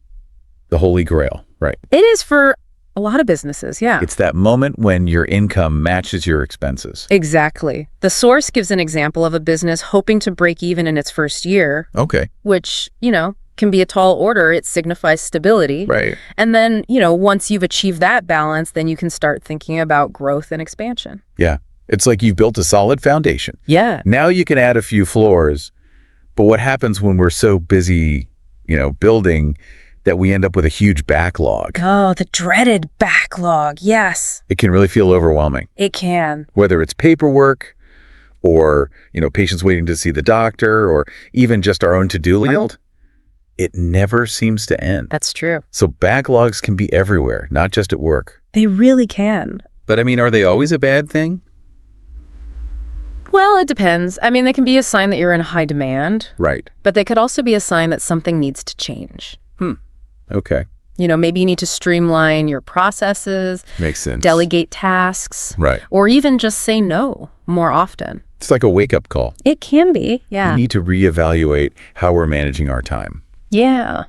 The holy grail. Right. It is for a lot of businesses, yeah. It's that moment when your income matches your expenses. Exactly. The source gives an example of a business hoping to break even in its first year, Okay. which, you know, can be a tall order. It signifies stability. Right. And then, you know, once you've achieved that balance, then you can start thinking about growth and expansion. Yeah. It's like you've built a solid foundation. Yeah. Now you can add a few floors, but what happens when we're so busy, you know, building that we end up with a huge backlog? Oh, the dreaded backlog. Yes, It can really feel overwhelming, it can. whether it's paperwork or, you know, patients waiting to see the doctor or even just our own to-do list. It never seems to end. That's true. So backlogs can be everywhere, not just at work. They really can. But I mean, are they always a bad thing? Well, it depends. I mean, they can be a sign that you're in high demand, Right. but they could also be a sign that something needs to change. Okay. You know, maybe you need to streamline your processes, Makes sense. delegate tasks, Right. or even just say no more often. It's like a wake-up call. It can be, yeah. We need to reevaluate how we're managing our time. Yeah.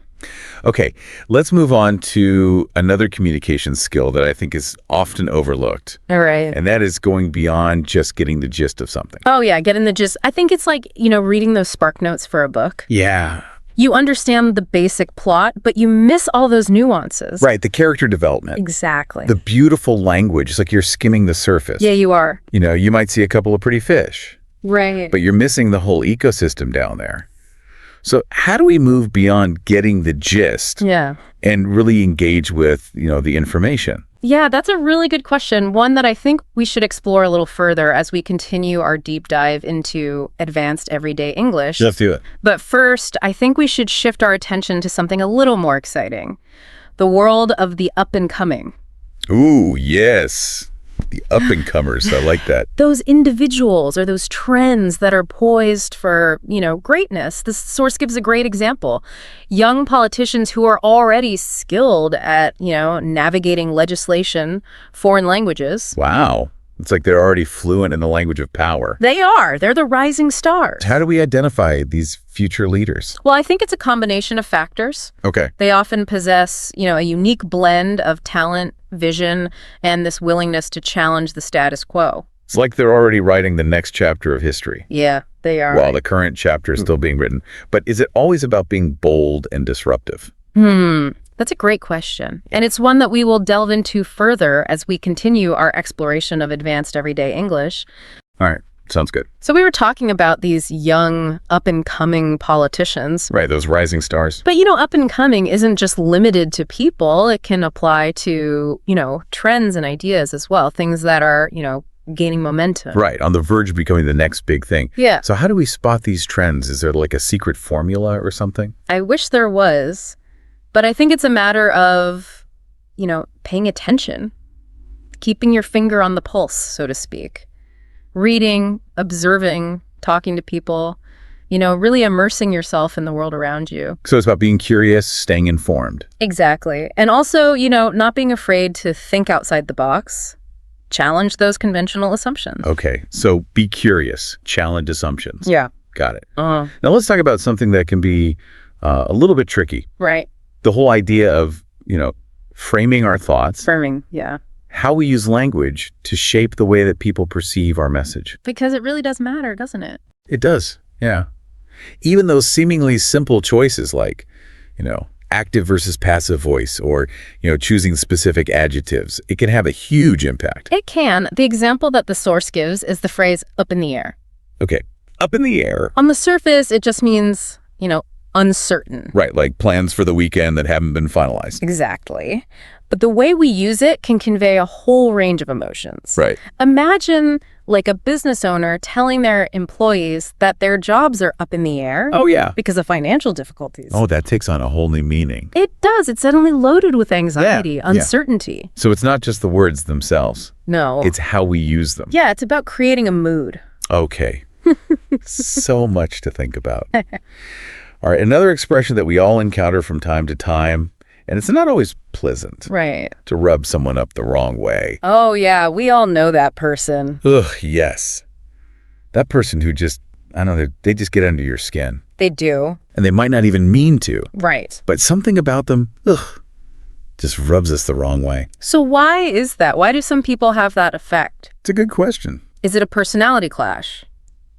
Okay, let's move on to another communication skill that I think is often overlooked, All right. and that is going beyond just getting the gist of something. Oh, yeah, getting the gist. I think it's like, you know, reading those spark notes for a book. Yeah. You understand the basic plot, but you miss all those nuances. Right, the character development. Exactly. The beautiful language. It's like you're skimming the surface. Yeah, you are. You know, you might see a couple of pretty fish, Right. but you're missing the whole ecosystem down there. So how do we move beyond getting the gist Yeah. and really engage with, you know, the information? Yeah, that's a really good question. One that I think we should explore a little further as we continue our deep dive into advanced everyday English. Let's do it. But first, I think we should shift our attention to something a little more exciting. The world of the up and coming. Ooh, yes. The up-and-comers. I like that. Those individuals or those trends that are poised for, you know, greatness. This source gives a great example. Young politicians who are already skilled at, you know, navigating legislation, foreign languages. Wow. It's like they're already fluent in the language of power. They are. They're the rising stars. How do we identify these future leaders? Well, I think it's a combination of factors. Okay. They often possess, you know, a unique blend of talent, vision, and this willingness to challenge the status quo. It's like they're already writing the next chapter of history Yeah, they are. while the current chapter is still being written. But is it always about being bold and disruptive? That's a great question. And it's one that we will delve into further as we continue our exploration of advanced everyday English. All right. Sounds good. So we were talking about these young, up-and-coming politicians. Right. Those rising stars. But, up-and-coming isn't just limited to people. It can apply to, trends and ideas as well, things that are, gaining momentum. Right. On the verge of becoming the next big thing. Yeah. So how do we spot these trends? Is there like a secret formula or something? I wish there was, but I think it's a matter of, paying attention, keeping your finger on the pulse, so to speak. Reading, observing, talking to people, really immersing yourself in the world around you. So it's about being curious, staying informed. Exactly. And also, not being afraid to think outside the box, challenge those conventional assumptions. Okay. So be curious, challenge assumptions. Yeah. Got it. Now let's talk about something that can be a little bit tricky. Right. The whole idea of, framing our thoughts. Framing, yeah. How we use language to shape the way that people perceive our message. Because it really does matter, doesn't it? It does, yeah. Even those seemingly simple choices like, active versus passive voice or, choosing specific adjectives, it can have a huge impact. It can. The example that the source gives is the phrase up in the air. Okay, up in the air. On the surface, it just means, uncertain. Right, like plans for the weekend that haven't been finalized. Exactly. But the way we use it can convey a whole range of emotions. Right. Imagine like a business owner telling their employees that their jobs are up in the air. Oh, yeah. Because of financial difficulties. Oh, that takes on a whole new meaning. It does. It's suddenly loaded with anxiety, uncertainty. So it's not just the words themselves. No. It's how we use them. Yeah, it's about creating a mood. Okay. So much to think about. All right, another expression that we all encounter from time to time, and it's not always pleasant. Right. To rub someone up the wrong way. Oh, yeah, we all know that person. Ugh, yes. That person who just, I don't know, they just get under your skin. They do. And they might not even mean to. Right. But something about them, just rubs us the wrong way. So why is that? Why do some people have that effect? It's a good question. Is it a personality clash?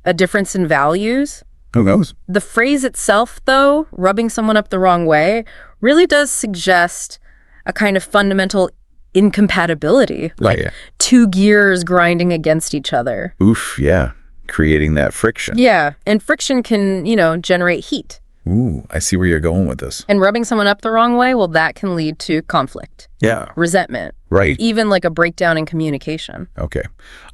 A difference in values? Who knows? The phrase itself, though, rubbing someone up the wrong way, really does suggest a kind of fundamental incompatibility. Like yeah. Two gears grinding against each other. Oof, yeah. Creating that friction. Yeah, and friction can, generate heat. Ooh, I see where you're going with this. And rubbing someone up the wrong way, well, that can lead to conflict. Yeah. Resentment. Right. Even like a breakdown in communication. Okay.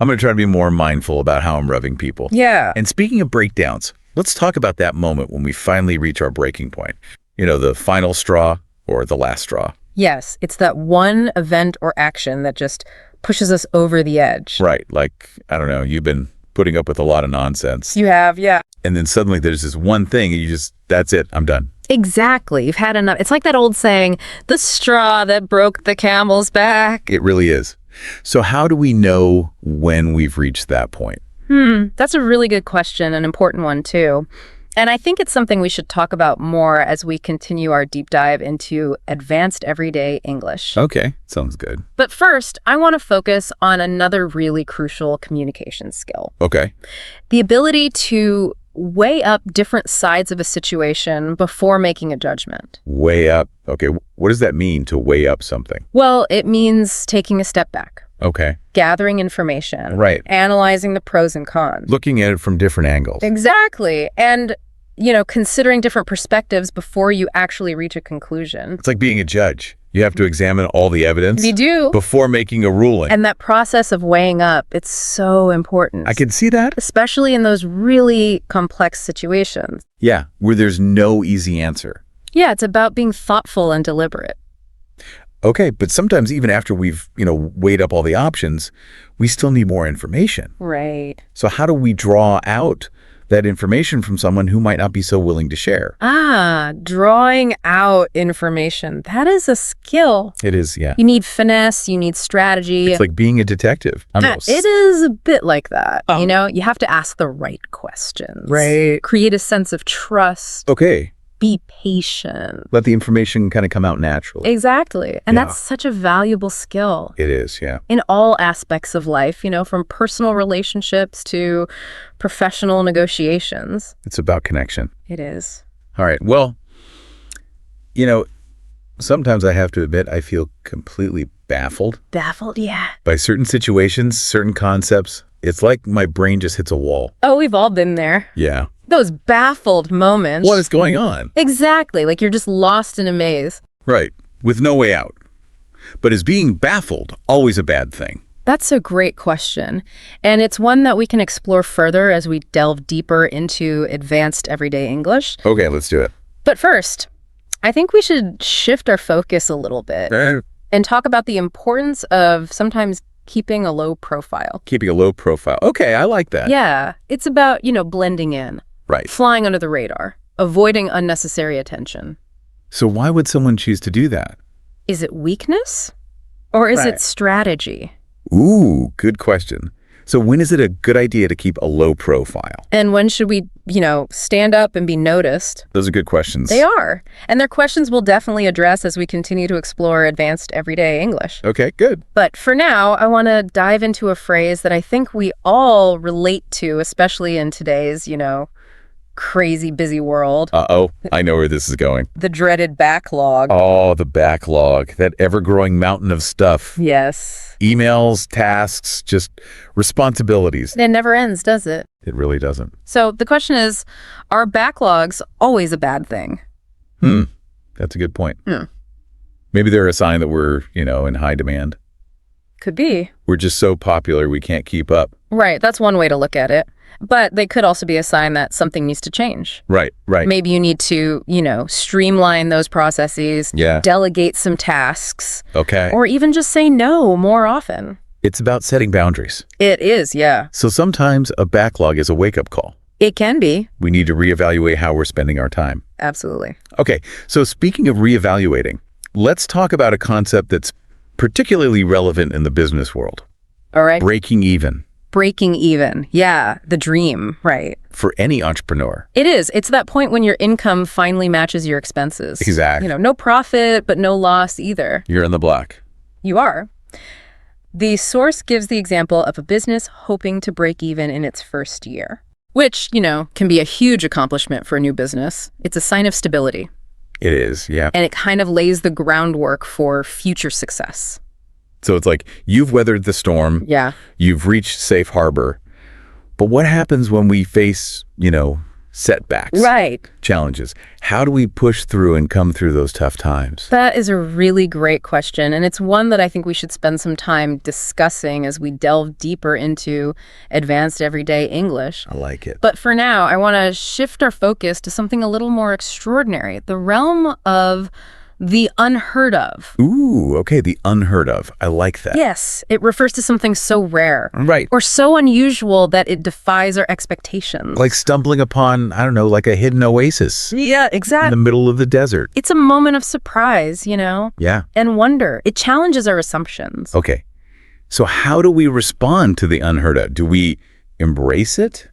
I'm going to try to be more mindful about how I'm rubbing people. Yeah. And speaking of breakdowns, let's talk about that moment when we finally reach our breaking point. The final straw or the last straw. Yes, it's that one event or action that just pushes us over the edge. Right. Like, I don't know, you've been putting up with a lot of nonsense. You have, yeah. And then suddenly there's this one thing and that's it, I'm done. Exactly. You've had enough. It's like that old saying, the straw that broke the camel's back. It really is. So how do we know when we've reached that point? That's a really good question, an important one too. And I think it's something we should talk about more as we continue our deep dive into advanced everyday English. Okay, sounds good. But first, I want to focus on another really crucial communication skill. Okay. The ability to weigh up different sides of a situation before making a judgment. Weigh up. Okay, what does that mean to weigh up something? Well, it means taking a step back. Okay. Gathering information. Right. Analyzing the pros and cons. Looking at it from different angles. Exactly. And, considering different perspectives before you actually reach a conclusion. It's like being a judge. You have to examine all the evidence. You do. Before making a ruling. And that process of weighing up, it's so important. I can see that. Especially in those really complex situations. Yeah, where there's no easy answer. Yeah, it's about being thoughtful and deliberate. Okay, but sometimes even after we've, weighed up all the options, we still need more information. Right. So how do we draw out that information from someone who might not be so willing to share? Drawing out information. That is a skill. It is, yeah. You need finesse, you need strategy. It's like being a detective. It is a bit like that. You have to ask the right questions. Right. Create a sense of trust. Okay. Be patient. Let the information kind of come out naturally. Exactly. And Yeah. that's such a valuable skill It is, yeah. in all aspects of life, from personal relationships to professional negotiations. It's about connection. It is. All right. Well, sometimes I have to admit I feel completely baffled Baffled, yeah. by certain situations, certain concepts. It's like my brain just hits a wall. Oh, we've all been there. Yeah. Those baffled moments. What is going on? Exactly. Like you're just lost in a maze. Right. With no way out. But is being baffled always a bad thing? That's a great question. And it's one that we can explore further as we delve deeper into advanced everyday English. Okay, let's do it. But first, I think we should shift our focus a little bit and talk about the importance of sometimes keeping a low profile. Keeping a low profile. Okay, I like that. Yeah, it's about, blending in, Right. flying under the radar, avoiding unnecessary attention. So why would someone choose to do that? Is it weakness or is Right. it strategy? Ooh, good question. So when is it a good idea to keep a low profile? And when should we, stand up and be noticed? Those are good questions. They are. And they're questions we'll definitely address as we continue to explore advanced everyday English. Okay, good. But for now, I want to dive into a phrase that I think we all relate to, especially in today's, crazy busy world. Uh-oh, I know where this is going. The dreaded backlog. Oh, the backlog, that ever-growing mountain of stuff. Yes. Emails, tasks, just responsibilities. It never ends, does it? It really doesn't. So the question is, are backlogs always a bad thing? That's a good point. Hmm. Maybe they're a sign that we're, in high demand. Could be. We're just so popular we can't keep up. Right, that's one way to look at it. But they could also be a sign that something needs to change. Right. Maybe you need to, streamline those processes, Yeah. delegate some tasks, Okay. or even just say no more often. It's about setting boundaries. It is, yeah. So sometimes a backlog is a wake-up call. It can be. We need to reevaluate how we're spending our time. Absolutely. Okay, so speaking of reevaluating, let's talk about a concept that's particularly relevant in the business world. All right. Breaking even. Breaking even. Yeah, the dream, right. For any entrepreneur. It is. It's that point when your income finally matches your expenses. Exactly. No profit, but no loss either. You're in the black. You are. The source gives the example of a business hoping to break even in its first year, which, can be a huge accomplishment for a new business. It's a sign of stability, It is, yeah. and it kind of lays the groundwork for future success. So it's like you've weathered the storm. Yeah. You've reached safe harbor. But what happens when we face, setbacks? Right. Challenges. How do we push through and come through those tough times? That is a really great question, and it's one that I think we should spend some time discussing as we delve deeper into advanced everyday English. I like it. But for now, I want to shift our focus to something a little more extraordinary, the realm of the unheard of. Ooh, okay, the unheard of. I like that. Yes, it refers to something so rare Right. or so unusual that it defies our expectations. Like stumbling upon, I don't know, like a hidden oasis Yeah, in the exactly. middle of the desert. It's a moment of surprise, Yeah. and wonder. It challenges our assumptions. Okay. So how do we respond to the unheard of? Do we embrace it?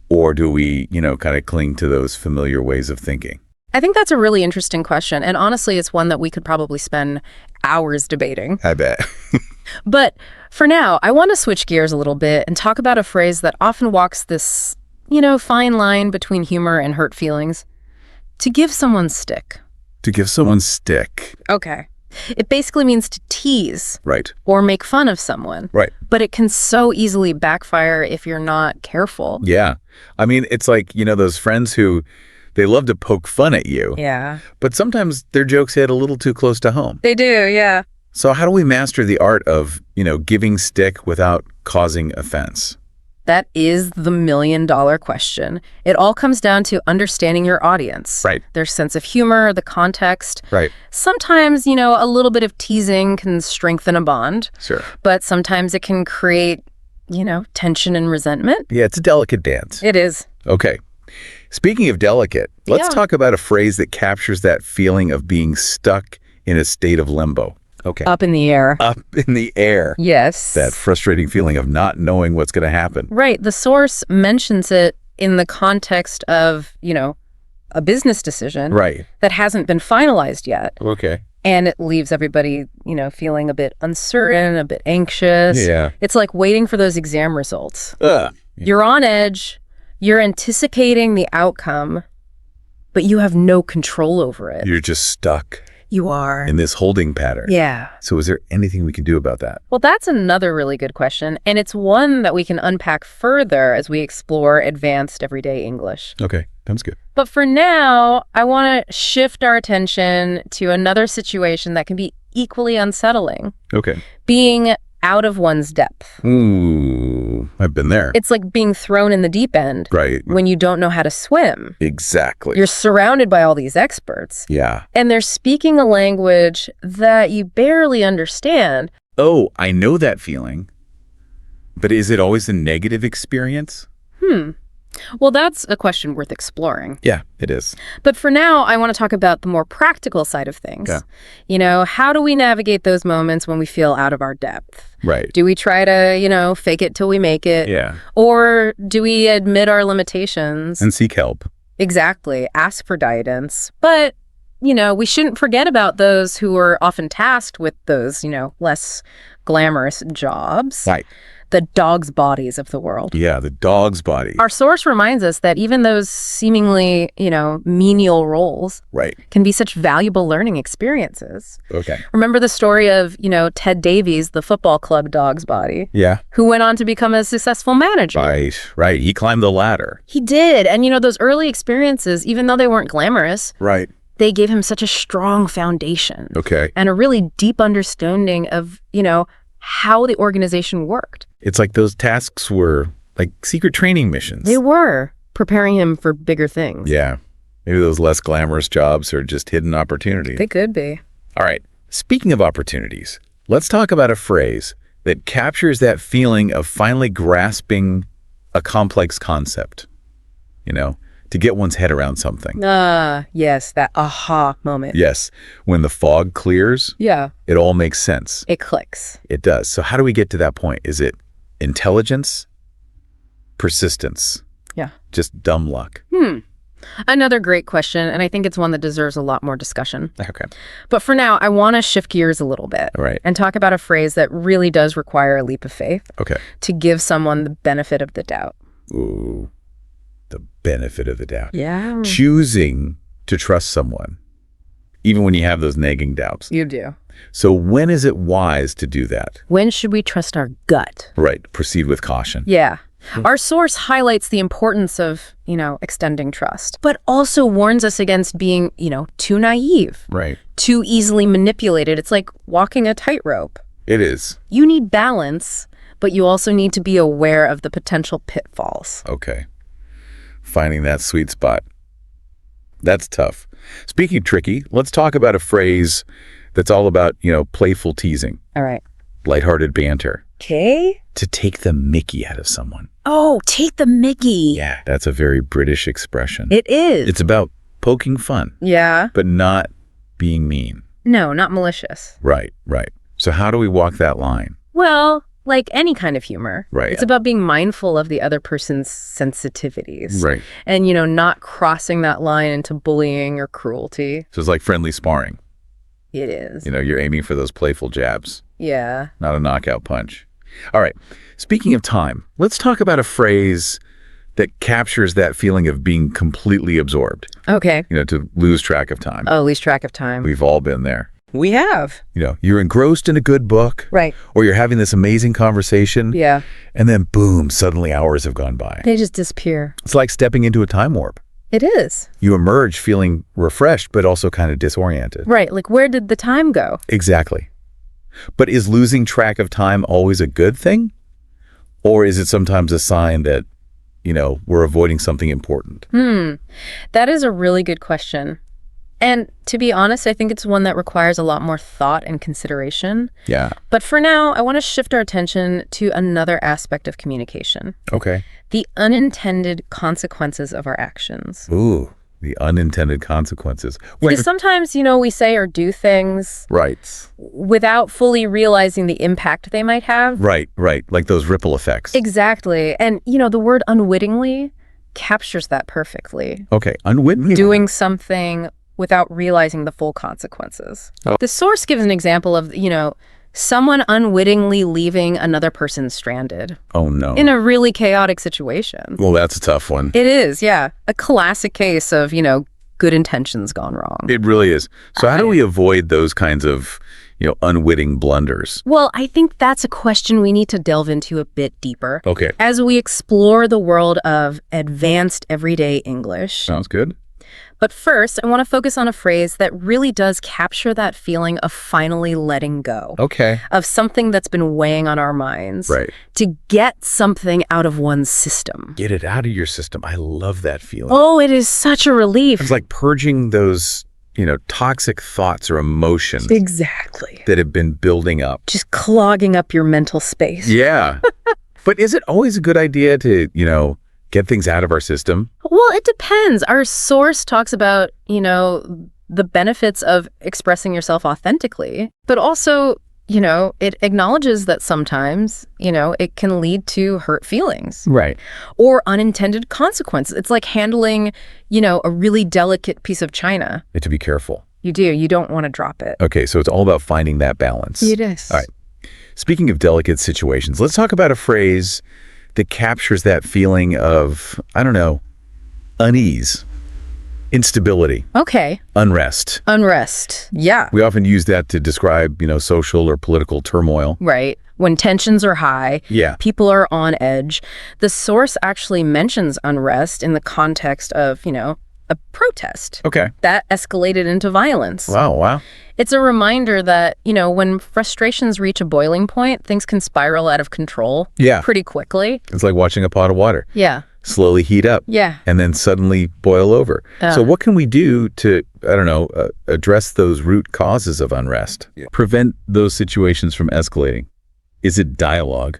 Or do we, kind of cling to those familiar ways of thinking? I think that's a really interesting question, and honestly, it's one that we could probably spend hours debating. I bet. But for now, I want to switch gears a little bit and talk about a phrase that often walks this, fine line between humor and hurt feelings. To give someone stick. To give someone stick. Okay. It basically means to tease Right. or make fun of someone. Right. But it can so easily backfire if you're not careful. Yeah. I mean, it's like, those friends who they love to poke fun at you, Yeah. but sometimes their jokes hit a little too close to home. They do, yeah. So how do we master the art of, giving stick without causing offense? That is the million-dollar question. It all comes down to understanding your audience. Right. Their sense of humor, the context. Right. Sometimes, a little bit of teasing can strengthen a bond, Sure. but sometimes it can create, tension and resentment. Yeah, it's a delicate dance. It is. Okay. Speaking of delicate, let's Yeah. talk about a phrase that captures that feeling of being stuck in a state of limbo. Okay. Up in the air. Up in the air. Yes. That frustrating feeling of not knowing what's going to happen. Right. The source mentions it in the context of, a business decision Right. that hasn't been finalized yet. Okay. And it leaves everybody, feeling a bit uncertain, a bit anxious. Yeah. It's like waiting for those exam results. Ugh. You're on edge, you're anticipating the outcome, but you have no control over it. You're just stuck You are. in this holding pattern. Yeah. So is there anything we can do about that? Well, that's another really good question, and it's one that we can unpack further as we explore advanced everyday English. Okay. Sounds good. But for now, I want to shift our attention to another situation that can be equally unsettling, Okay. being out of one's depth. Ooh, I've been there. It's like being thrown in the deep end Right. when you don't know how to swim. Exactly. You're surrounded by all these experts, Yeah. and they're speaking a language that you barely understand. Oh, I know that feeling. But is it always a negative experience? Well, that's a question worth exploring. Yeah, it is. But for now, I want to talk about the more practical side of things. Yeah. How do we navigate those moments when we feel out of our depth? Right. Do we try to, fake it till we make it? Yeah. Or do we admit our limitations? And seek help. Exactly. Ask for guidance. But, we shouldn't forget about those who are often tasked with those, less glamorous jobs. Right. The dog's bodies of the world. Yeah, the dog's body. Our source reminds us that even those seemingly, menial roles Right. can be such valuable learning experiences. Okay. Remember the story of, Ted Davies, the football club dog's body, Yeah. who went on to become a successful manager. Right. Right. He climbed the ladder. He did. And, those early experiences, even though they weren't glamorous, Right. they gave him such a strong foundation Okay. and a really deep understanding of, how the organization worked. It's like those tasks were like secret training missions. They were preparing him for bigger things. Yeah. Maybe those less glamorous jobs are just hidden opportunities. They could be. All right. Speaking of opportunities, let's talk about a phrase that captures that feeling of finally grasping a complex concept, to get one's head around something. Yes, that aha moment. Yes. When the fog clears, Yeah, it all makes sense. it clicks. It does. So how do we get to that point? Is it intelligence? Persistence? Yeah. Just dumb luck? Another great question, and I think it's one that deserves a lot more discussion. Okay. But for now, I want to shift gears a little bit All right. and talk about a phrase that really does require a leap of faith Okay. to give someone the benefit of the doubt. Ooh. The benefit of the doubt. Yeah. Choosing to trust someone, even when you have those nagging doubts. You do. So when is it wise to do that? When should we trust our gut? Right. Proceed with caution. Yeah. Our source highlights the importance of, extending trust, but also warns us against being, too naive, Right. too easily manipulated. It's like walking a tightrope. It is. You need balance, but you also need to be aware of the potential pitfalls. Okay. Finding that sweet spot. That's tough. Speaking of tricky, let's talk about a phrase that's all about, playful teasing, All right. lighthearted banter, Okay. to take the mickey out of someone. Oh, take the mickey. Yeah, that's a very British expression. It is. It's about poking fun, Yeah. but not being mean. No, not malicious. Right, right. So how do we walk that line? Well, like any kind of humor. Right. It's about being mindful of the other person's sensitivities. Right. And, not crossing that line into bullying or cruelty. So it's like friendly sparring. It is. You're aiming for those playful jabs, Yeah. not a knockout punch. All right. Speaking of time, let's talk about a phrase that captures that feeling of being completely absorbed, Okay. to lose track of time. Oh, lose track of time. We've all been there. We have. You're engrossed in a good book, Right. or you're having this amazing conversation, Yeah. and then boom, suddenly hours have gone by. They just disappear. It's like stepping into a time warp. It is. You emerge feeling refreshed, but also kind of disoriented. Right. Like, where did the time go? Exactly. But is losing track of time always a good thing? Or is it sometimes a sign that, we're avoiding something important? That is a really good question. And to be honest, I think it's one that requires a lot more thought and consideration. Yeah. But for now, I want to shift our attention to another aspect of communication, Okay. the unintended consequences of our actions. Ooh, the unintended consequences. Because sometimes, we say or do things Right. without fully realizing the impact they might have. Right, right. Like those ripple effects. Exactly. And, the word unwittingly captures that perfectly. Okay, unwittingly. Doing something without realizing the full consequences. Oh. The source gives an example of, someone unwittingly leaving another person stranded Oh, no. in a really chaotic situation. Well, that's a tough one. It is, yeah. A classic case of, good intentions gone wrong. It really is. So how do we avoid those kinds of, unwitting blunders? Well, I think that's a question we need to delve into a bit deeper. Okay. As we explore the world of advanced everyday English. Sounds good. But first, I want to focus on a phrase that really does capture that feeling of finally letting go. Okay. Of something that's been weighing on our minds. Right. To get something out of one's system. Get it out of your system. I love that feeling. Oh, it is such a relief. It's like purging those, toxic thoughts or emotions Exactly. that have been building up. Just clogging up your mental space. Yeah. But is it always a good idea to, get things out of our system? Well, it depends. Our source talks about, the benefits of expressing yourself authentically, but also, it acknowledges that sometimes, it can lead to hurt feelings. Right. Or unintended consequences. It's like handling, a really delicate piece of china. You have to be careful. You do. You don't want to drop it. Okay, so it's all about finding that balance. It is. All right. Speaking of delicate situations, let's talk about a phrase that captures that feeling of, unease, instability, Okay. unrest. Unrest. Yeah. We often use that to describe, social or political turmoil. Right. When tensions are high, Yeah. people are on edge. The source actually mentions unrest in the context of, a protest. Okay. That escalated into violence. Wow. It's a reminder that, when frustrations reach a boiling point, things can spiral out of control Yeah. pretty quickly. It's like watching a pot of water Yeah. slowly heat up. Yeah. And then suddenly boil over. So what can we do to, address those root causes of unrest? Prevent those situations from escalating? Is it dialogue?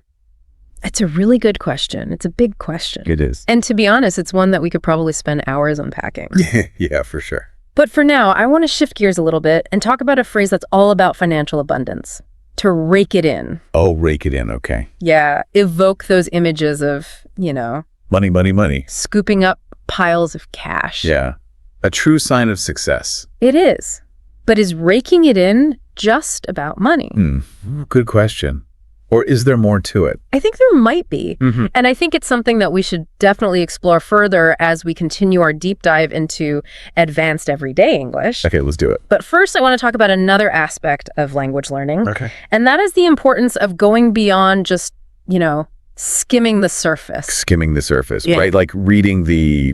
It's a really good question. It's a big question. It is. And to be honest, it's one that we could probably spend hours unpacking. Yeah, for sure. But for now, I want to shift gears a little bit and talk about a phrase that's all about financial abundance. To rake it in. Oh, rake it in. Okay. Yeah. Evoke those images of, Money, money, money. scooping up piles of cash. Yeah. A true sign of success. It is. But is raking it in just about money? Good question. Or is there more to it? I think there might be. And I think it's something that we should definitely explore further as we continue our deep dive into advanced everyday English. Okay, let's do it. But first, I want to talk about another aspect of language learning. Okay. And that is the importance of going beyond just, skimming the surface. Skimming the surface, Yeah. right? Like reading the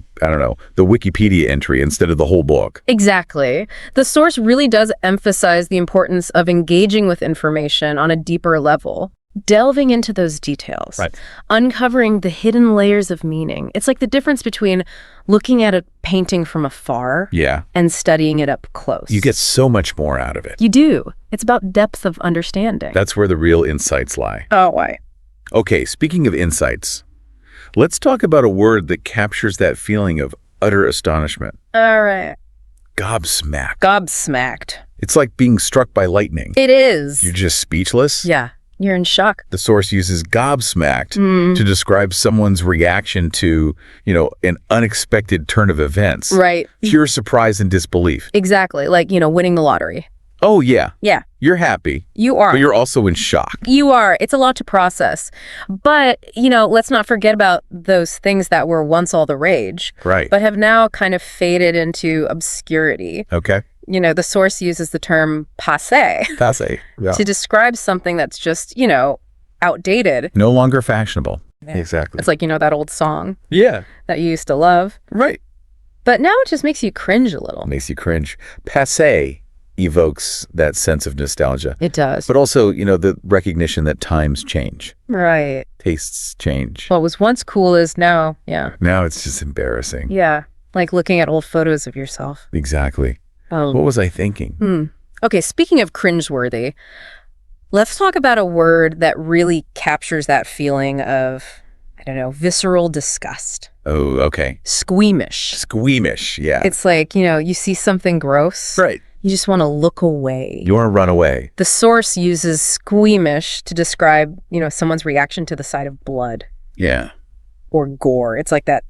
Wikipedia entry instead of the whole book. Exactly. The source really does emphasize the importance of engaging with information on a deeper level. Delving into those details, Right. uncovering the hidden layers of meaning. It's like the difference between looking at a painting from afar Yeah. and studying it up close. You get so much more out of it. You do. It's about depth of understanding. That's where the real insights lie. Oh, why? Okay, speaking of insights, let's talk about a word that captures that feeling of utter astonishment. All right. Gobsmacked. Gobsmacked. It's like being struck by lightning. It is. You're just speechless. Yeah. You're in shock. The source uses gobsmacked to describe someone's reaction to, an unexpected turn of events. Right. Pure surprise and disbelief. Exactly. Like, winning the lottery. Oh, yeah. Yeah. You're happy, You are. but you're also in shock. You are. It's a lot to process. But, let's not forget about those things that were once all the rage, Right. but have now kind of faded into obscurity. Okay. The source uses the term passé Passé. Yeah. to describe something that's just, outdated. No longer fashionable. Exactly. It's like, that old song Yeah. that you used to love. Right. But now it just makes you cringe a little. Makes you cringe. Passé evokes that sense of nostalgia. It does. But also, the recognition that times change. Right. Tastes change. What was once cool is now, yeah. Now it's just embarrassing. Yeah. Like looking at old photos of yourself. Exactly. What was I thinking? Okay, speaking of cringeworthy, let's talk about a word that really captures that feeling of, visceral disgust. Oh, okay. Squeamish. Squeamish, yeah. It's like, you see something gross. right. You just want to look away. You want to run away. The source uses squeamish to describe, someone's reaction to the sight of blood Yeah. or gore. It's like that,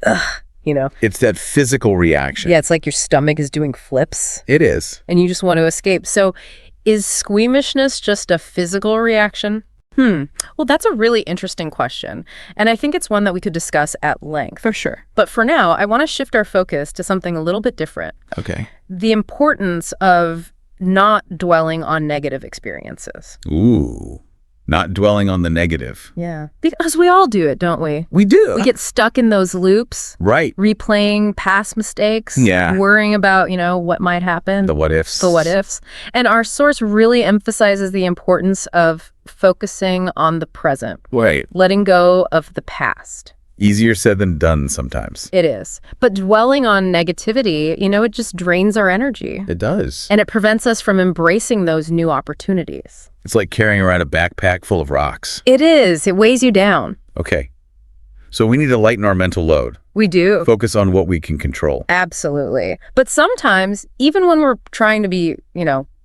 It's that physical reaction. Yeah, it's like your stomach is doing flips It is. and you just want to escape. So is squeamishness just a physical reaction? Well, that's a really interesting question. And I think it's one that we could discuss at length. For sure. But for now, I want to shift our focus to something a little bit different. Okay. The importance of not dwelling on negative experiences. Ooh. Not dwelling on the negative. Yeah. Because we all do it, don't we? We do. We get stuck in those loops, Right. replaying past mistakes, Yeah. worrying about, what might happen. The what ifs. The what ifs. And our source really emphasizes the importance of focusing on the present, Right. letting go of the past. Easier said than done sometimes. It is. But dwelling on negativity, it just drains our energy. It does. And it prevents us from embracing those new opportunities. It's like carrying around a backpack full of rocks. It is. It weighs you down. Okay. So we need to lighten our mental load. We do. Focus on what we can control. Absolutely. But sometimes, even when we're trying to be,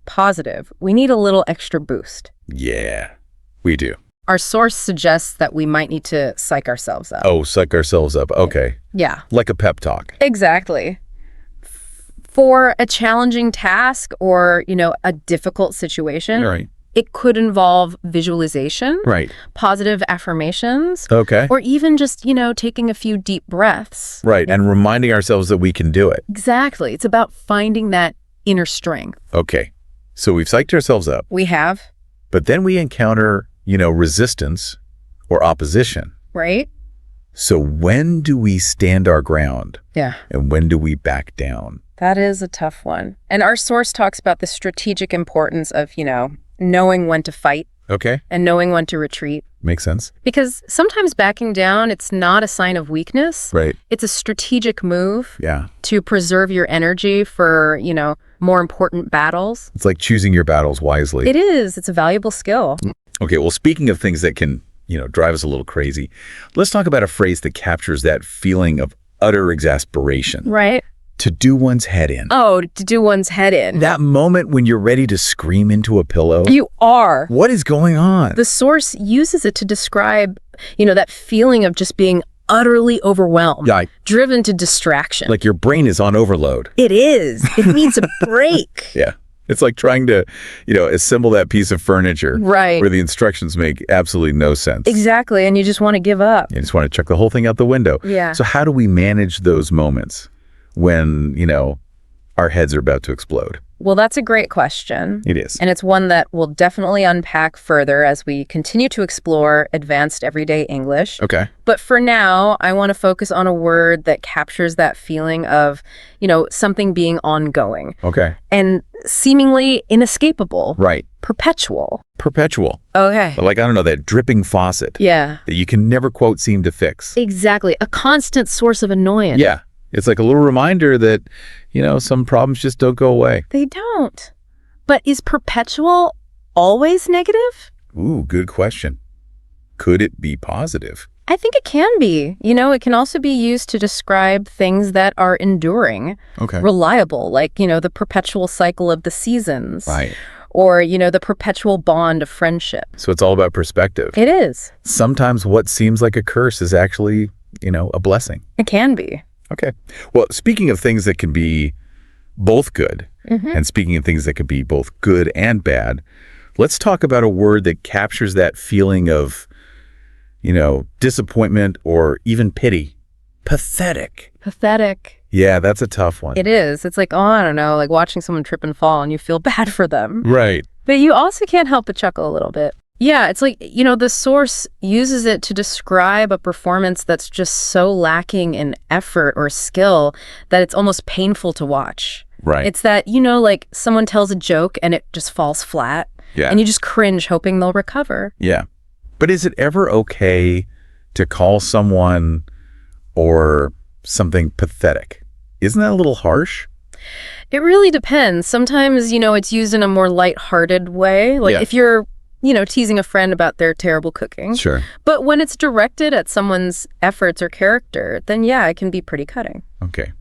positive, we need a little extra boost. Yeah, we do. Our source suggests that we might need to psych ourselves up. Oh, psych ourselves up. Okay. Yeah. Like a pep talk. Exactly. For a challenging task or, a difficult situation, All right. it could involve visualization, Right. positive affirmations, Okay. or even just, taking a few deep breaths. Right. And reminding ourselves that we can do it. Exactly. It's about finding that inner strength. Okay. So we've psyched ourselves up, We have, but then we encounter, resistance or opposition. right? So when do we stand our ground Yeah. and when do we back down? That is a tough one. And our source talks about the strategic importance of, knowing when to fight Okay. and knowing when to retreat. Makes sense. Because sometimes backing down, it's not a sign of weakness. Right. It's a strategic move Yeah. to preserve your energy for, more important battles. It's like choosing your battles wisely. It is. It's a valuable skill. Okay, well, speaking of things that can, drive us a little crazy, let's talk about a phrase that captures that feeling of utter exasperation. Right? To do one's head in. Oh, to do one's head in. That moment when you're ready to scream into a pillow. You are. What is going on? The source uses it to describe, that feeling of just being utterly overwhelmed, Yeah, driven to distraction. like your brain is on overload. It is. It needs a break. Yeah. It's like trying to, assemble that piece of furniture. Right. Where the instructions make absolutely no sense. Exactly. And you just want to give up. You just want to chuck the whole thing out the window. Yeah. So how do we manage those moments when, our heads are about to explode? Well, that's a great question. It is. And it's one that we'll definitely unpack further as we continue to explore advanced everyday English. Okay. But for now, I want to focus on a word that captures that feeling of, something being ongoing Okay. and seemingly inescapable. Right. Perpetual. Perpetual. Okay. Like, I don't know, that dripping faucet Yeah. that you can never, quote, seem to fix. Exactly. A constant source of annoyance. Yeah. It's like a little reminder that, some problems just don't go away. They don't. But is perpetual always negative? Ooh, good question. Could it be positive? I think it can be. It can also be used to describe things that are enduring, Okay. reliable, like, the perpetual cycle of the seasons. Right. Or, the perpetual bond of friendship. So it's all about perspective. It is. Sometimes what seems like a curse is actually, a blessing. It can be. Okay. Well, speaking of things that can be both good, and speaking of things that can be both good and bad, let's talk about a word that captures that feeling of, disappointment or even pity. Pathetic. Pathetic. Yeah, that's a tough one. It is. It's like, I don't know, like watching someone trip and fall and you feel bad for them. Right. But you also can't help but chuckle a little bit. Yeah, it's like, the source uses it to describe a performance that's just so lacking in effort or skill that it's almost painful to watch. Right. It's that, like someone tells a joke and it just falls flat. Yeah. And you just cringe hoping they'll recover. Yeah. But is it ever okay to call someone or something pathetic? Isn't that a little harsh? It really depends. Sometimes, it's used in a more lighthearted way. Like Yeah. if you're, teasing a friend about their terrible cooking. Sure. But when it's directed at someone's efforts or character, then yeah, it can be pretty cutting. Okay.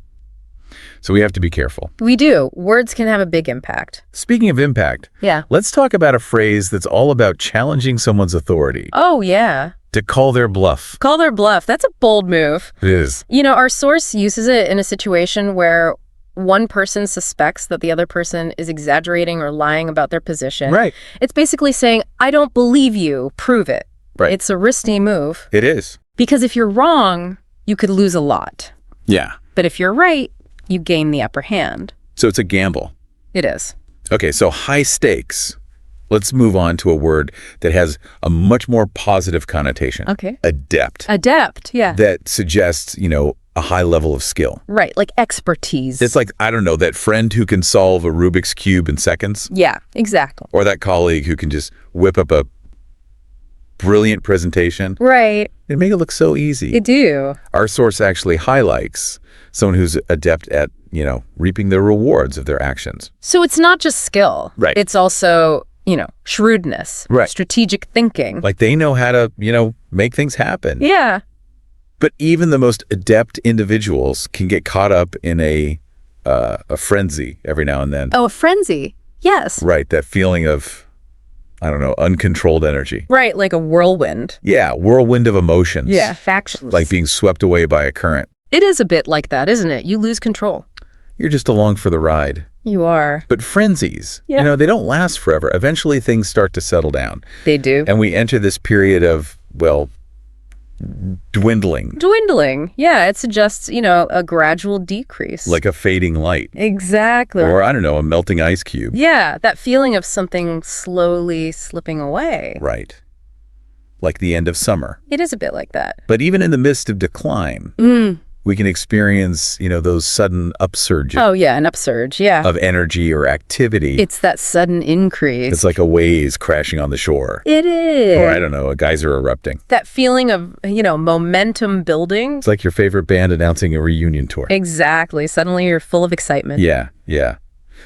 So we have to be careful. We do. Words can have a big impact. Speaking of impact, Yeah. let's talk about a phrase that's all about challenging someone's authority. Oh, yeah. To call their bluff. Call their bluff. That's a bold move. It is. Our source uses it in a situation where one person suspects that the other person is exaggerating or lying about their position. Right. It's basically saying, I don't believe you, prove it. Right. It's a risky move. It is. Because if you're wrong, you could lose a lot. Yeah. But if you're right, you gain the upper hand. So it's a gamble. It is. Okay, so high stakes. Let's move on to a word that has a much more positive connotation. Okay. Adept. Adept, yeah. That suggests, a high level of skill. Right, like expertise. It's like, I don't know, that friend who can solve a Rubik's Cube in seconds. Yeah, exactly. Or that colleague who can just whip up a brilliant presentation. Right. And make it look so easy. They do. Our source actually highlights someone who's adept at, reaping the rewards of their actions. So it's not just skill. Right. It's also, shrewdness. Right. Strategic thinking. Like they know how to, make things happen. Yeah. But even the most adept individuals can get caught up in a frenzy every now and then. Oh, a frenzy. Yes. Right, that feeling of, I don't know, uncontrolled energy. Right, like a whirlwind. Yeah, whirlwind of emotions. Yeah, factions. Like being swept away by a current. It is a bit like that, isn't it? You lose control. You're just along for the ride. You are. But frenzies, Yeah. they don't last forever. Eventually things start to settle down. They do. And we enter this period of, dwindling. Dwindling. Yeah, it suggests, a gradual decrease. Like a fading light. Exactly. Or, I don't know, a melting ice cube. Yeah, that feeling of something slowly slipping away. Right. Like the end of summer. It is a bit like that. But even in the midst of decline, we can experience, those sudden upsurges Oh, yeah, an upsurge, yeah. of energy or activity. It's that sudden increase. It's like a wave crashing on the shore. It is. Or, I don't know, a geyser erupting. That feeling of, momentum building. It's like your favorite band announcing a reunion tour. Exactly. Suddenly you're full of excitement. Yeah, yeah.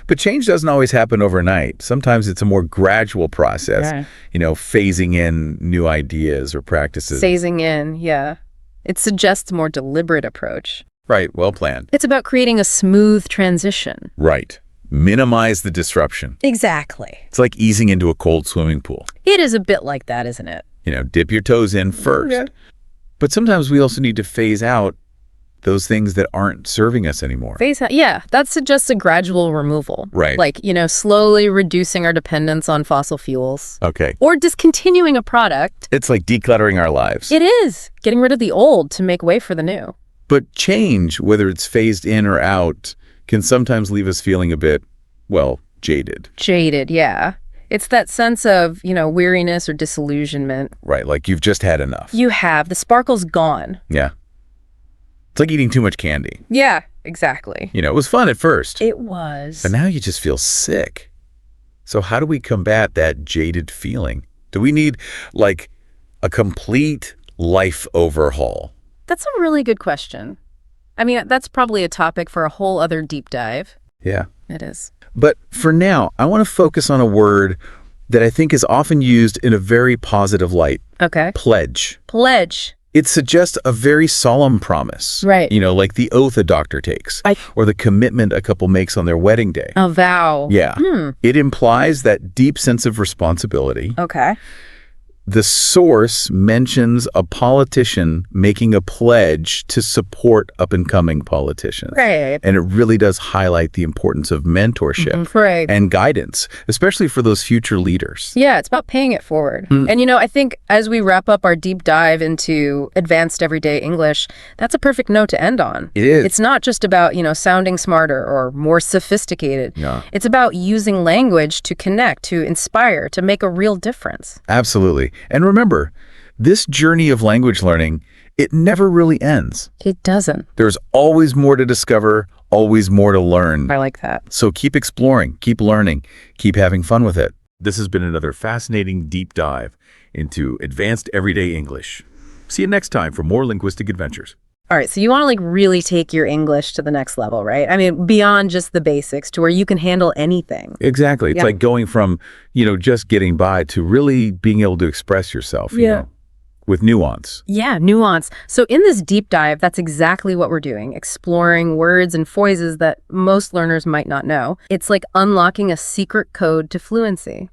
But change doesn't always happen overnight. Sometimes it's a more gradual process, Right. Phasing in new ideas or practices. Phasing in, yeah. It suggests a more deliberate approach. Right, well planned. It's about creating a smooth transition. Right. Minimize the disruption. Exactly. It's like easing into a cold swimming pool. It is a bit like that, isn't it? Dip your toes in first. Yeah. But sometimes we also need to phase out those things that aren't serving us anymore. Phase out. Yeah, that suggests a gradual removal. Right. Like, slowly reducing our dependence on fossil fuels. Okay. Or discontinuing a product. It's like decluttering our lives. It is. Getting rid of the old to make way for the new. But change, whether it's phased in or out, can sometimes leave us feeling a bit, jaded. Jaded, yeah. It's that sense of, weariness or disillusionment. Right, like you've just had enough. You have. The sparkle's gone. Yeah. It's like eating too much candy. Yeah, exactly. It was fun at first. It was. But now you just feel sick. So how do we combat that jaded feeling? Do we need, a complete life overhaul? That's a really good question. I mean, that's probably a topic for a whole other deep dive. Yeah. It is. But for now, I want to focus on a word that I think is often used in a very positive light. Okay. Pledge. Pledge. It suggests a very solemn promise. Right. Like the oath a doctor takes. Or the commitment a couple makes on their wedding day. A vow. Yeah. It implies that deep sense of responsibility. Okay. The source mentions a politician making a pledge to support up-and-coming politicians. Right. And it really does highlight the importance of mentorship Right. and guidance, especially for those future leaders. Yeah, it's about paying it forward. And, I think as we wrap up our deep dive into advanced everyday English, that's a perfect note to end on. It is. It's not just about, sounding smarter or more sophisticated. Yeah. It's about using language to connect, to inspire, to make a real difference. Absolutely. And remember, this journey of language learning, it never really ends. It doesn't. There's always more to discover, always more to learn. I like that. So keep exploring, keep learning, keep having fun with it. This has been another fascinating deep dive into advanced everyday English. See you next time for more linguistic adventures. All right, so you want to really take your English to the next level, right? I mean, beyond just the basics to where you can handle anything. Exactly. It's Yeah. like going from, just getting by to really being able to express yourself, with nuance. Yeah, nuance. So in this deep dive, that's exactly what we're doing, exploring words and phrases that most learners might not know. It's like unlocking a secret code to fluency.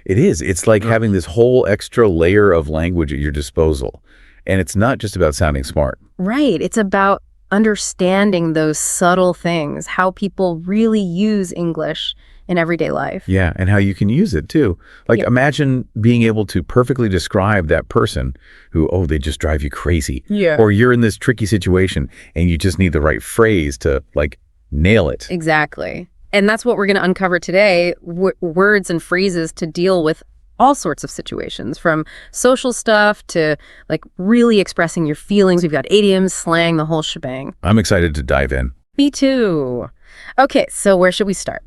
It is. It's like having this whole extra layer of language at your disposal. And it's not just about sounding smart. Right. It's about understanding those subtle things, how people really use English in everyday life. Yeah, and how you can use it too. Like imagine being able to perfectly describe that person who, oh, they just drive you crazy. Yeah. Or you're in this tricky situation and you just need the right phrase to like nail it. Exactly. And that's what we're going to uncover today, words and phrases to deal with all sorts of situations, from social stuff to like really expressing your feelings. We've got idioms, slang, the whole shebang. I'm excited to dive in. Me too. Okay, so where should we start?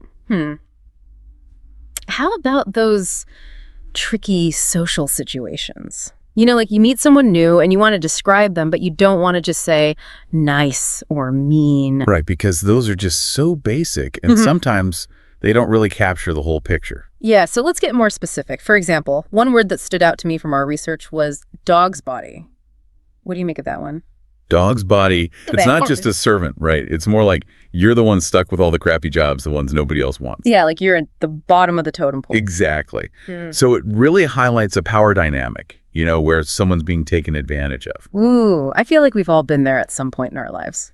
How about those tricky social situations? You know, like you meet someone new and you want to describe them, but you don't want to just say nice or mean. Right, because those are just so basic, and sometimes they don't really capture the whole picture. Yeah, so let's get more specific. For example, one word that stood out to me from our research was dog's body. What do you make of that one? Dog's body, it's not just a servant, right? It's more like you're the one stuck with all the crappy jobs, the ones nobody else wants. Yeah, like you're at the bottom of the totem pole. Exactly. So it really highlights a power dynamic, you know, where someone's being taken advantage of. Ooh, I feel like we've all been there at some point in our lives.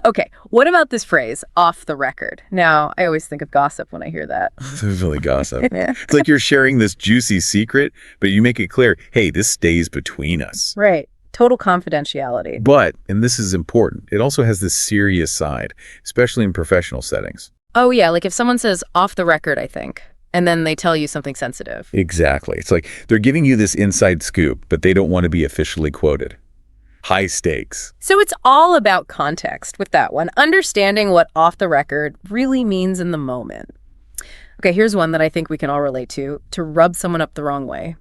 Okay, what about this phrase, off the record? Now, I always think of gossip when I hear that. It's really gossip. Yeah. It's like you're sharing this juicy secret, but you make it clear, hey, this stays between us. Right. Total confidentiality. But, and this is important, it also has this serious side, especially in professional settings. Oh, yeah, like if someone says off the record, I think, and then they tell you something sensitive. Exactly. It's like they're giving you this inside scoop, but they don't want to be officially quoted. High stakes. So it's all about context with that one, understanding what off the record really means in the moment. Okay, here's one that I think we can all relate to rub someone up the wrong way.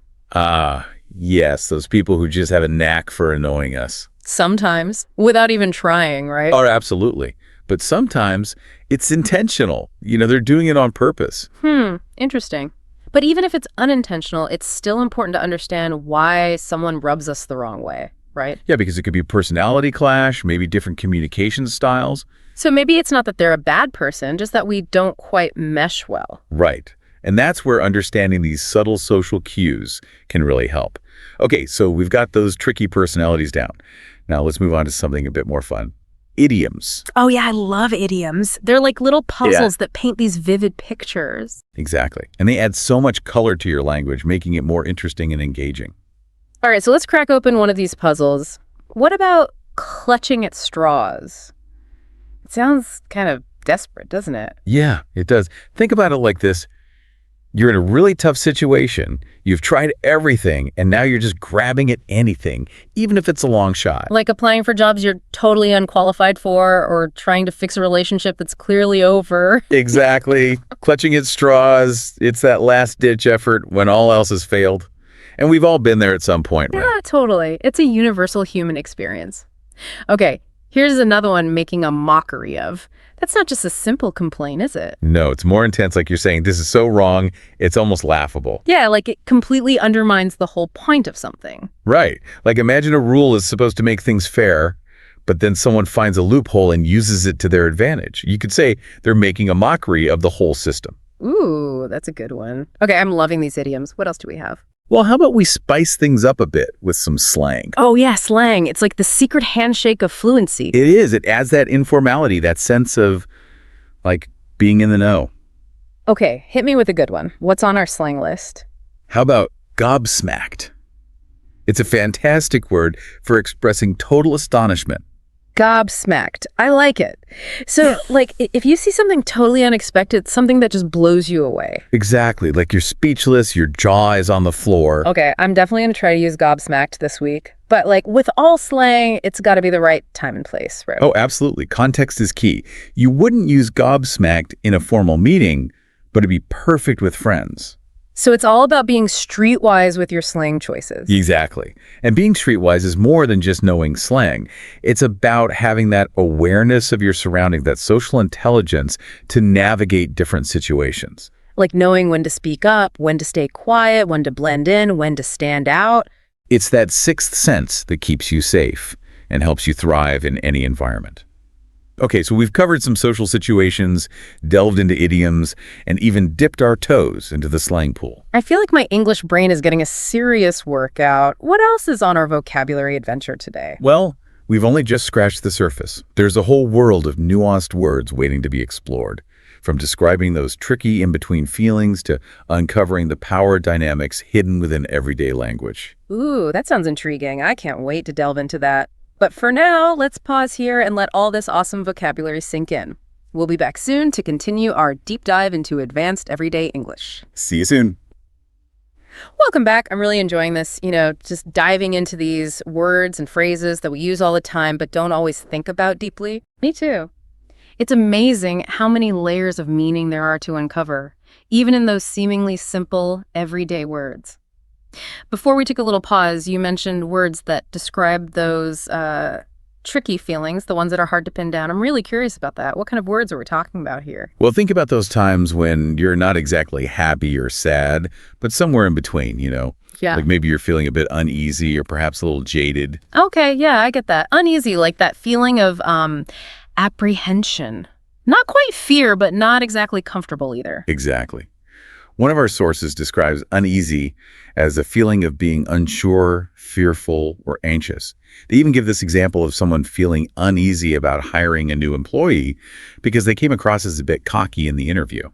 Yes, those people who just have a knack for annoying us. Sometimes, without even trying, right? Oh, absolutely. But sometimes it's intentional. You know, they're doing it on purpose. Interesting. But even if it's unintentional, it's still important to understand why someone rubs us the wrong way, right? Yeah, because it could be a personality clash, maybe different communication styles. So maybe it's not that they're a bad person, just that we don't quite mesh well. Right. And that's where understanding these subtle social cues can really help. Okay, so we've got those tricky personalities down. Now let's move on to something a bit more fun. Idioms. Oh, yeah, I love idioms. They're like little puzzles that paint these vivid pictures. Exactly. And they add so much color to your language, making it more interesting and engaging. All right, so let's crack open one of these puzzles. What about clutching at straws? It sounds kind of desperate, doesn't it? Yeah, it does. Think about it like this. You're in a really tough situation. You've tried everything, and now you're just grabbing at anything, even if it's a long shot. Like applying for jobs you're totally unqualified for, or trying to fix a relationship that's clearly over. Exactly. Clutching at straws. It's that last-ditch effort when all else has failed. And we've all been there at some point, right? Yeah, totally. It's a universal human experience. Okay, here's another one making a mockery of. That's not just a simple complaint, is it? No, it's more intense, like you're saying. This is so wrong, it's almost laughable. Yeah, like it completely undermines the whole point of something. Right. Like imagine a rule is supposed to make things fair, but then someone finds a loophole and uses it to their advantage. You could say they're making a mockery of the whole system. Ooh, that's a good one. Okay, I'm loving these idioms. What else do we have? Well, how about we spice things up a bit with some slang? Oh, yeah, slang. It's like the secret handshake of fluency. It is. It adds that informality, that sense of, like, being in the know. Okay, hit me with a good one. What's on our slang list? How about gobsmacked? It's a fantastic word for expressing total astonishment. Gobsmacked. I like it. So, like, if you see something totally unexpected, something that just blows you away. Exactly. Like you're speechless, your jaw is on the floor. Okay, I'm definitely going to try to use gobsmacked this week. But, like, with all slang, it's got to be the right time and place, right? Oh, absolutely. Context is key. You wouldn't use gobsmacked in a formal meeting, but it'd be perfect with friends. So it's all about being streetwise with your slang choices. Exactly. And being streetwise is more than just knowing slang. It's about having that awareness of your surroundings, that social intelligence to navigate different situations. Like knowing when to speak up, when to stay quiet, when to blend in, when to stand out. It's that sixth sense that keeps you safe and helps you thrive in any environment. Okay, so we've covered some social situations, delved into idioms, and even dipped our toes into the slang pool. I feel like my English brain is getting a serious workout. What else is on our vocabulary adventure today? Well, we've only just scratched the surface. There's a whole world of nuanced words waiting to be explored, from describing those tricky in-between feelings to uncovering the power dynamics hidden within everyday language. Ooh, that sounds intriguing. I can't wait to delve into that. But for now, let's pause here and let all this awesome vocabulary sink in. We'll be back soon to continue our deep dive into advanced everyday English. See you soon. Welcome back. I'm really enjoying this, just diving into these words and phrases that we use all the time but don't always think about deeply. Me too. It's amazing how many layers of meaning there are to uncover, even in those seemingly simple, everyday words. Before we took a little pause, you mentioned words that describe those tricky feelings, the ones that are hard to pin down. I'm really curious about that. What kind of words are we talking about here? Well, think about those times when you're not exactly happy or sad, but somewhere in between, Yeah. Like maybe you're feeling a bit uneasy or perhaps a little jaded. Okay, yeah, I get that. Uneasy, like that feeling of apprehension. Not quite fear, but not exactly comfortable either. Exactly. One of our sources describes uneasy as a feeling of being unsure, fearful, or anxious. They even give this example of someone feeling uneasy about hiring a new employee because they came across as a bit cocky in the interview.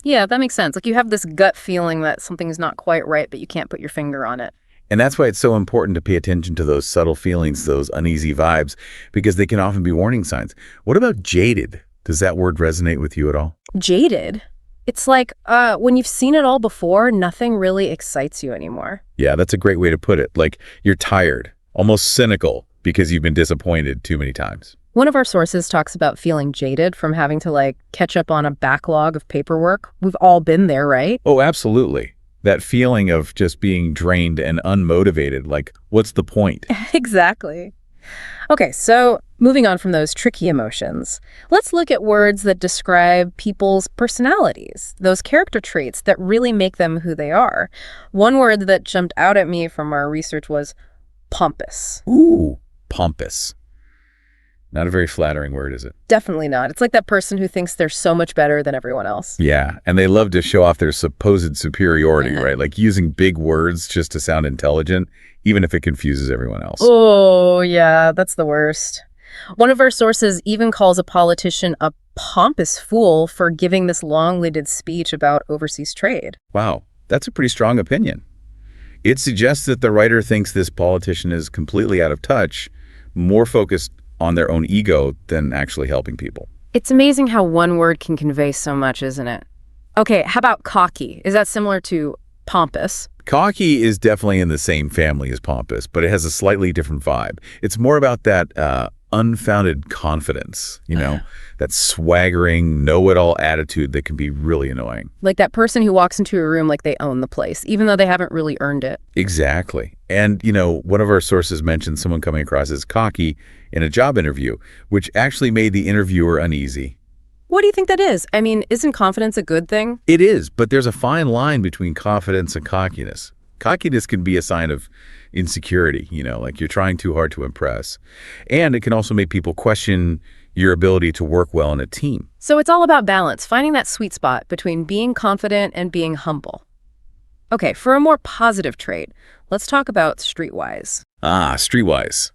Yeah, that makes sense. Like you have this gut feeling that something's not quite right, but you can't put your finger on it. And that's why it's so important to pay attention to those subtle feelings, those uneasy vibes, because they can often be warning signs. What about jaded? Does that word resonate with you at all? Jaded? It's like when you've seen it all before, nothing really excites you anymore. Yeah, that's a great way to put it. Like you're tired, almost cynical, because you've been disappointed too many times. One of our sources talks about feeling jaded from having to catch up on a backlog of paperwork. We've all been there, right? Oh, absolutely. That feeling of just being drained and unmotivated, like, what's the point? Exactly. Okay, so moving on from those tricky emotions, let's look at words that describe people's personalities, those character traits that really make them who they are. One word that jumped out at me from our research was pompous. Ooh, pompous. Not a very flattering word, is it? Definitely not. It's like that person who thinks they're so much better than everyone else. Yeah, and they love to show off their supposed superiority, right? Like using big words just to sound intelligent, even if it confuses everyone else. Oh, yeah, that's the worst. One of our sources even calls a politician a pompous fool for giving this long-winded speech about overseas trade. Wow, that's a pretty strong opinion. It suggests that the writer thinks this politician is completely out of touch, more focused on their own ego than actually helping people. It's amazing how one word can convey so much, isn't it? Okay, how about cocky? Is that similar to pompous? Cocky is definitely in the same family as pompous, but it has a slightly different vibe. It's more about that unfounded confidence, that swaggering, know-it-all attitude that can be really annoying. Like that person who walks into a room like they own the place, even though they haven't really earned it. Exactly. And, one of our sources mentioned someone coming across as cocky in a job interview, which actually made the interviewer uneasy. What do you think that is? I mean, isn't confidence a good thing? It is, but there's a fine line between confidence and cockiness. Cockiness can be a sign of insecurity, like you're trying too hard to impress. And it can also make people question your ability to work well in a team. So it's all about balance, finding that sweet spot between being confident and being humble. Okay, for a more positive trait, let's talk about streetwise. Ah, streetwise.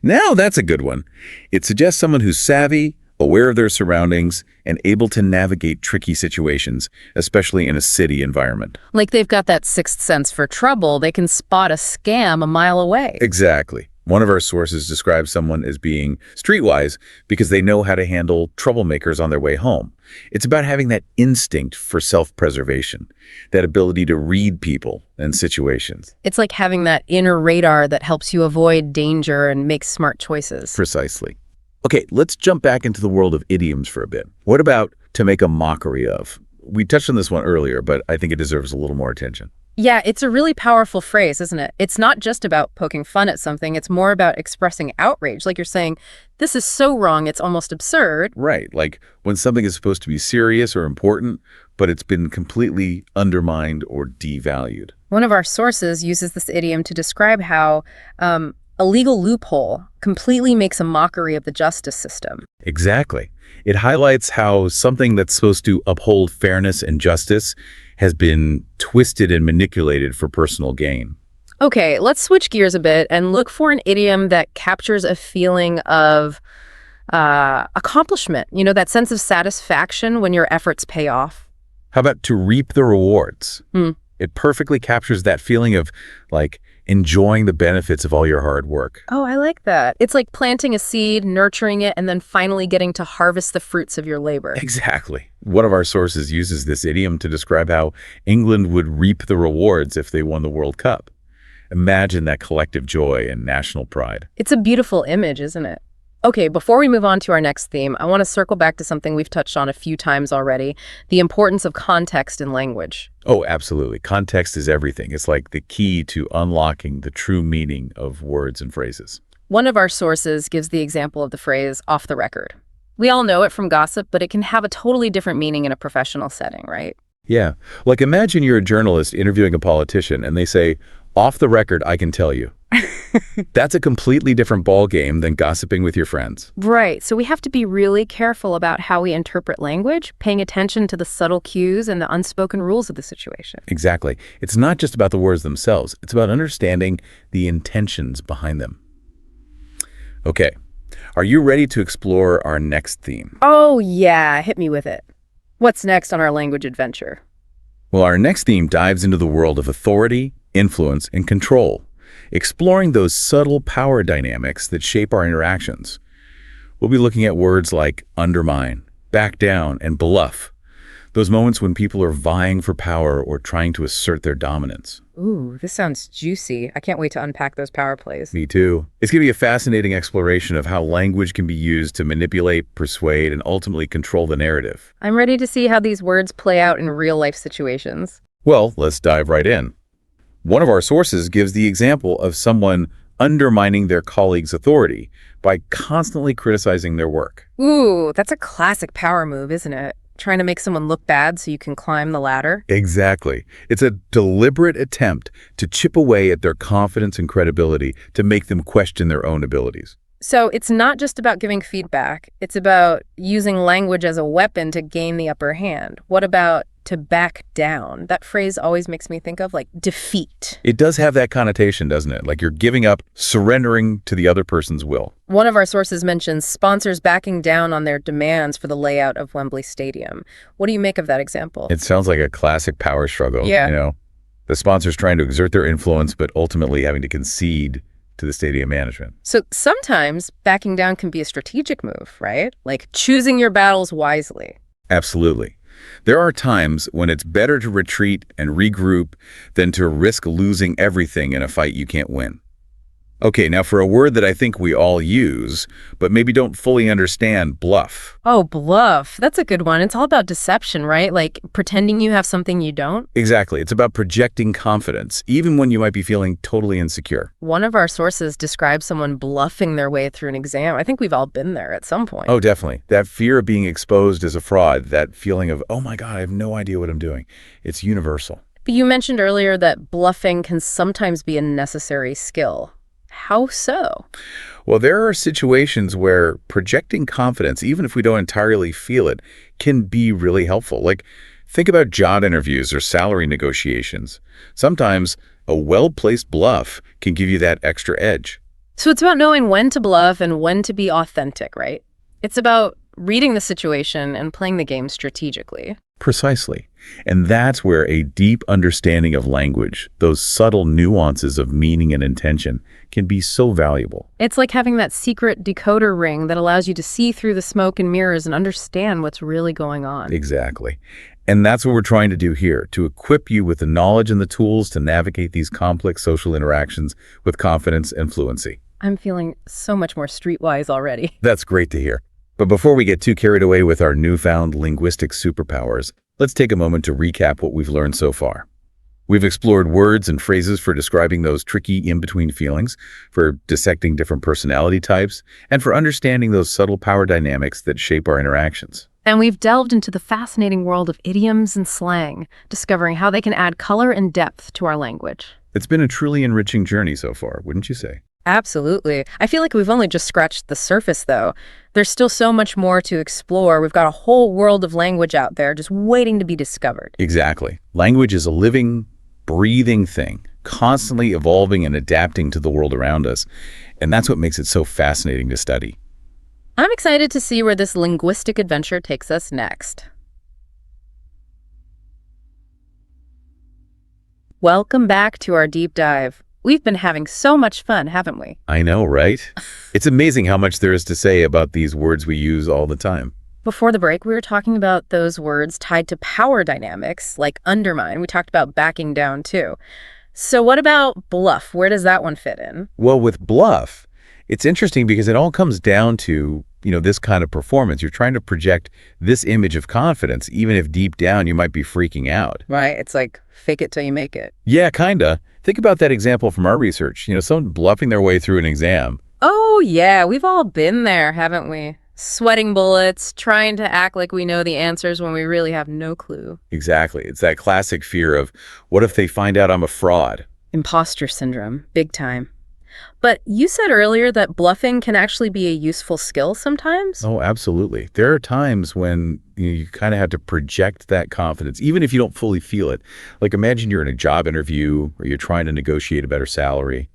Now that's a good one. It suggests someone who's savvy, aware of their surroundings, and able to navigate tricky situations, especially in a city environment. Like they've got that sixth sense for trouble. They can spot a scam a mile away. Exactly. One of our sources describes someone as being streetwise because they know how to handle troublemakers on their way home. It's about having that instinct for self-preservation, that ability to read people and situations. It's like having that inner radar that helps you avoid danger and make smart choices. Precisely. Okay, let's jump back into the world of idioms for a bit. What about to make a mockery of? We touched on this one earlier, but I think it deserves a little more attention. Yeah, it's a really powerful phrase, isn't it? It's not just about poking fun at something. It's more about expressing outrage. Like you're saying, this is so wrong, it's almost absurd. Right, like when something is supposed to be serious or important, but it's been completely undermined or devalued. One of our sources uses this idiom to describe how A legal loophole completely makes a mockery of the justice system. Exactly. It highlights how something that's supposed to uphold fairness and justice has been twisted and manipulated for personal gain. Okay, let's switch gears a bit and look for an idiom that captures a feeling of accomplishment, that sense of satisfaction when your efforts pay off. How about to reap the rewards? Hmm. It perfectly captures that feeling of, like, enjoying the benefits of all your hard work. Oh, I like that. It's like planting a seed, nurturing it, and then finally getting to harvest the fruits of your labor. Exactly. One of our sources uses this idiom to describe how England would reap the rewards if they won the World Cup. Imagine that collective joy and national pride. It's a beautiful image, isn't it? Okay, before we move on to our next theme, I want to circle back to something we've touched on a few times already, the importance of context in language. Oh, absolutely. Context is everything. It's like the key to unlocking the true meaning of words and phrases. One of our sources gives the example of the phrase off the record. We all know it from gossip, but it can have a totally different meaning in a professional setting, right? Yeah. Like, imagine you're a journalist interviewing a politician and they say, off the record, I can tell you. That's a completely different ball game than gossiping with your friends. Right. So we have to be really careful about how we interpret language, paying attention to the subtle cues and the unspoken rules of the situation. Exactly. It's not just about the words themselves. It's about understanding the intentions behind them. Okay. Are you ready to explore our next theme? Oh, yeah. Hit me with it. What's next on our language adventure? Well, our next theme dives into the world of authority, influence, and control, exploring those subtle power dynamics that shape our interactions. We'll be looking at words like undermine, back down, and bluff, those moments when people are vying for power or trying to assert their dominance. Ooh, this sounds juicy. I can't wait to unpack those power plays. Me too. It's going to be a fascinating exploration of how language can be used to manipulate, persuade, and ultimately control the narrative. I'm ready to see how these words play out in real-life situations. Well, let's dive right in. One of our sources gives the example of someone undermining their colleague's authority by constantly criticizing their work. Ooh, that's a classic power move, isn't it? Trying to make someone look bad so you can climb the ladder. Exactly. It's a deliberate attempt to chip away at their confidence and credibility to make them question their own abilities. So it's not just about giving feedback. It's about using language as a weapon to gain the upper hand. What about to back down? That phrase always makes me think of like defeat. It does have that connotation, doesn't it? Like you're giving up, surrendering to the other person's will. One of our sources mentions sponsors backing down on their demands for the layout of Wembley Stadium. What do you make of that example? It sounds like a classic power struggle. Yeah. The sponsors trying to exert their influence, but ultimately having to concede to the stadium management. So sometimes backing down can be a strategic move, right? Like choosing your battles wisely. Absolutely. There are times when it's better to retreat and regroup than to risk losing everything in a fight you can't win. Okay, now for a word that I think we all use, but maybe don't fully understand, bluff. Oh, bluff. That's a good one. It's all about deception, right? Like pretending you have something you don't. Exactly. It's about projecting confidence, even when you might be feeling totally insecure. One of our sources describes someone bluffing their way through an exam. I think we've all been there at some point. Oh, definitely. That fear of being exposed as a fraud, that feeling of, oh my God, I have no idea what I'm doing. It's universal. But you mentioned earlier that bluffing can sometimes be a necessary skill. How so? Well, there are situations where projecting confidence, even if we don't entirely feel it, can be really helpful. Like, think about job interviews or salary negotiations. Sometimes a well-placed bluff can give you that extra edge. So it's about knowing when to bluff and when to be authentic, right? It's about reading the situation and playing the game strategically. Precisely. And that's where a deep understanding of language, those subtle nuances of meaning and intention, can be so valuable. It's like having that secret decoder ring that allows you to see through the smoke and mirrors and understand what's really going on. Exactly. And that's what we're trying to do here, to equip you with the knowledge and the tools to navigate these complex social interactions with confidence and fluency. I'm feeling so much more streetwise already. That's great to hear. But before we get too carried away with our newfound linguistic superpowers, let's take a moment to recap what we've learned so far. We've explored words and phrases for describing those tricky in-between feelings, for dissecting different personality types, and for understanding those subtle power dynamics that shape our interactions. And we've delved into the fascinating world of idioms and slang, discovering how they can add color and depth to our language. It's been a truly enriching journey so far, wouldn't you say? Absolutely. I feel like we've only just scratched the surface, though. There's still so much more to explore. We've got a whole world of language out there just waiting to be discovered. Exactly. Language is a living, breathing thing, constantly evolving and adapting to the world around us. And that's what makes it so fascinating to study. I'm excited to see where this linguistic adventure takes us next. Welcome back to our deep dive. We've been having so much fun, haven't we? I know, right? It's amazing how much there is to say about these words we use all the time. Before the break, we were talking about those words tied to power dynamics, like undermine. We talked about backing down, too. So what about bluff? Where does that one fit in? Well, with bluff, it's interesting because it all comes down to, this kind of performance. You're trying to project this image of confidence, even if deep down you might be freaking out. Right. It's like fake it till you make it. Yeah, kinda. Think about that example from our research. Someone bluffing their way through an exam. Oh, yeah. We've all been there, haven't we? Sweating bullets, trying to act like we know the answers when we really have no clue. Exactly. It's that classic fear of, what if they find out I'm a fraud? Imposter syndrome, big time. But you said earlier that bluffing can actually be a useful skill sometimes? Oh, absolutely. There are times when you kind of have to project that confidence, even if you don't fully feel it. Like imagine you're in a job interview or you're trying to negotiate a better salary.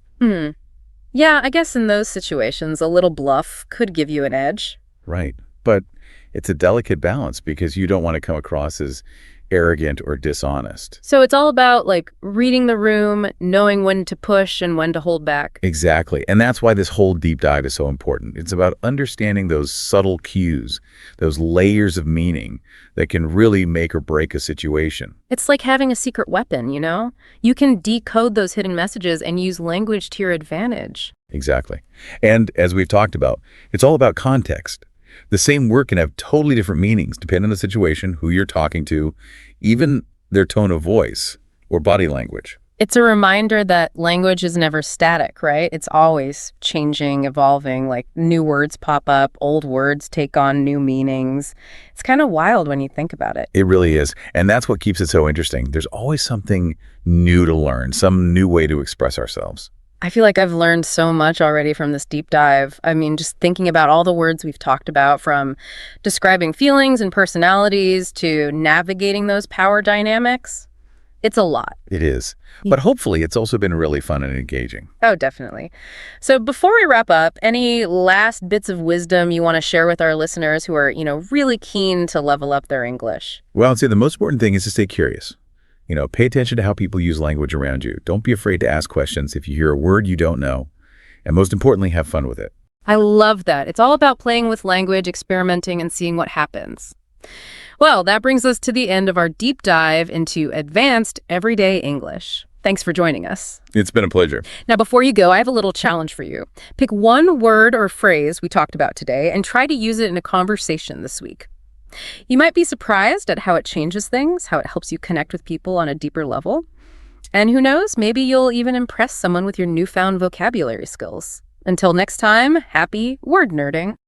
Yeah, I guess in those situations, a little bluff could give you an edge. Right. But it's a delicate balance because you don't want to come across as arrogant or dishonest. So it's all about reading the room, knowing when to push and when to hold back. Exactly. And that's why this whole deep dive is so important. It's about understanding those subtle cues, those layers of meaning that can really make or break a situation. It's like having a secret weapon, You can decode those hidden messages and use language to your advantage. Exactly. And as we've talked about, it's all about context. The same word can have totally different meanings depending on the situation, who you're talking to, even their tone of voice or body language. It's a reminder that language is never static, right? It's always changing, evolving, new words pop up, old words take on new meanings. It's kind of wild when you think about it. It really is. And that's what keeps it so interesting. There's always something new to learn, some new way to express ourselves. I feel like I've learned so much already from this deep dive. I mean, just thinking about all the words we've talked about, from describing feelings and personalities to navigating those power dynamics. It's a lot. It is. But hopefully it's also been really fun and engaging. Oh, definitely. So before we wrap up, any last bits of wisdom you want to share with our listeners who are, really keen to level up their English? Well, I'd say the most important thing is to stay curious. Pay attention to how people use language around you. Don't be afraid to ask questions if you hear a word you don't know. And most importantly, have fun with it. I love that. It's all about playing with language, experimenting, and seeing what happens. Well, that brings us to the end of our deep dive into advanced everyday English. Thanks for joining us. It's been a pleasure. Now, before you go, I have a little challenge for you. Pick one word or phrase we talked about today and try to use it in a conversation this week. You might be surprised at how it changes things, how it helps you connect with people on a deeper level. And who knows, maybe you'll even impress someone with your newfound vocabulary skills. Until next time, happy word nerding.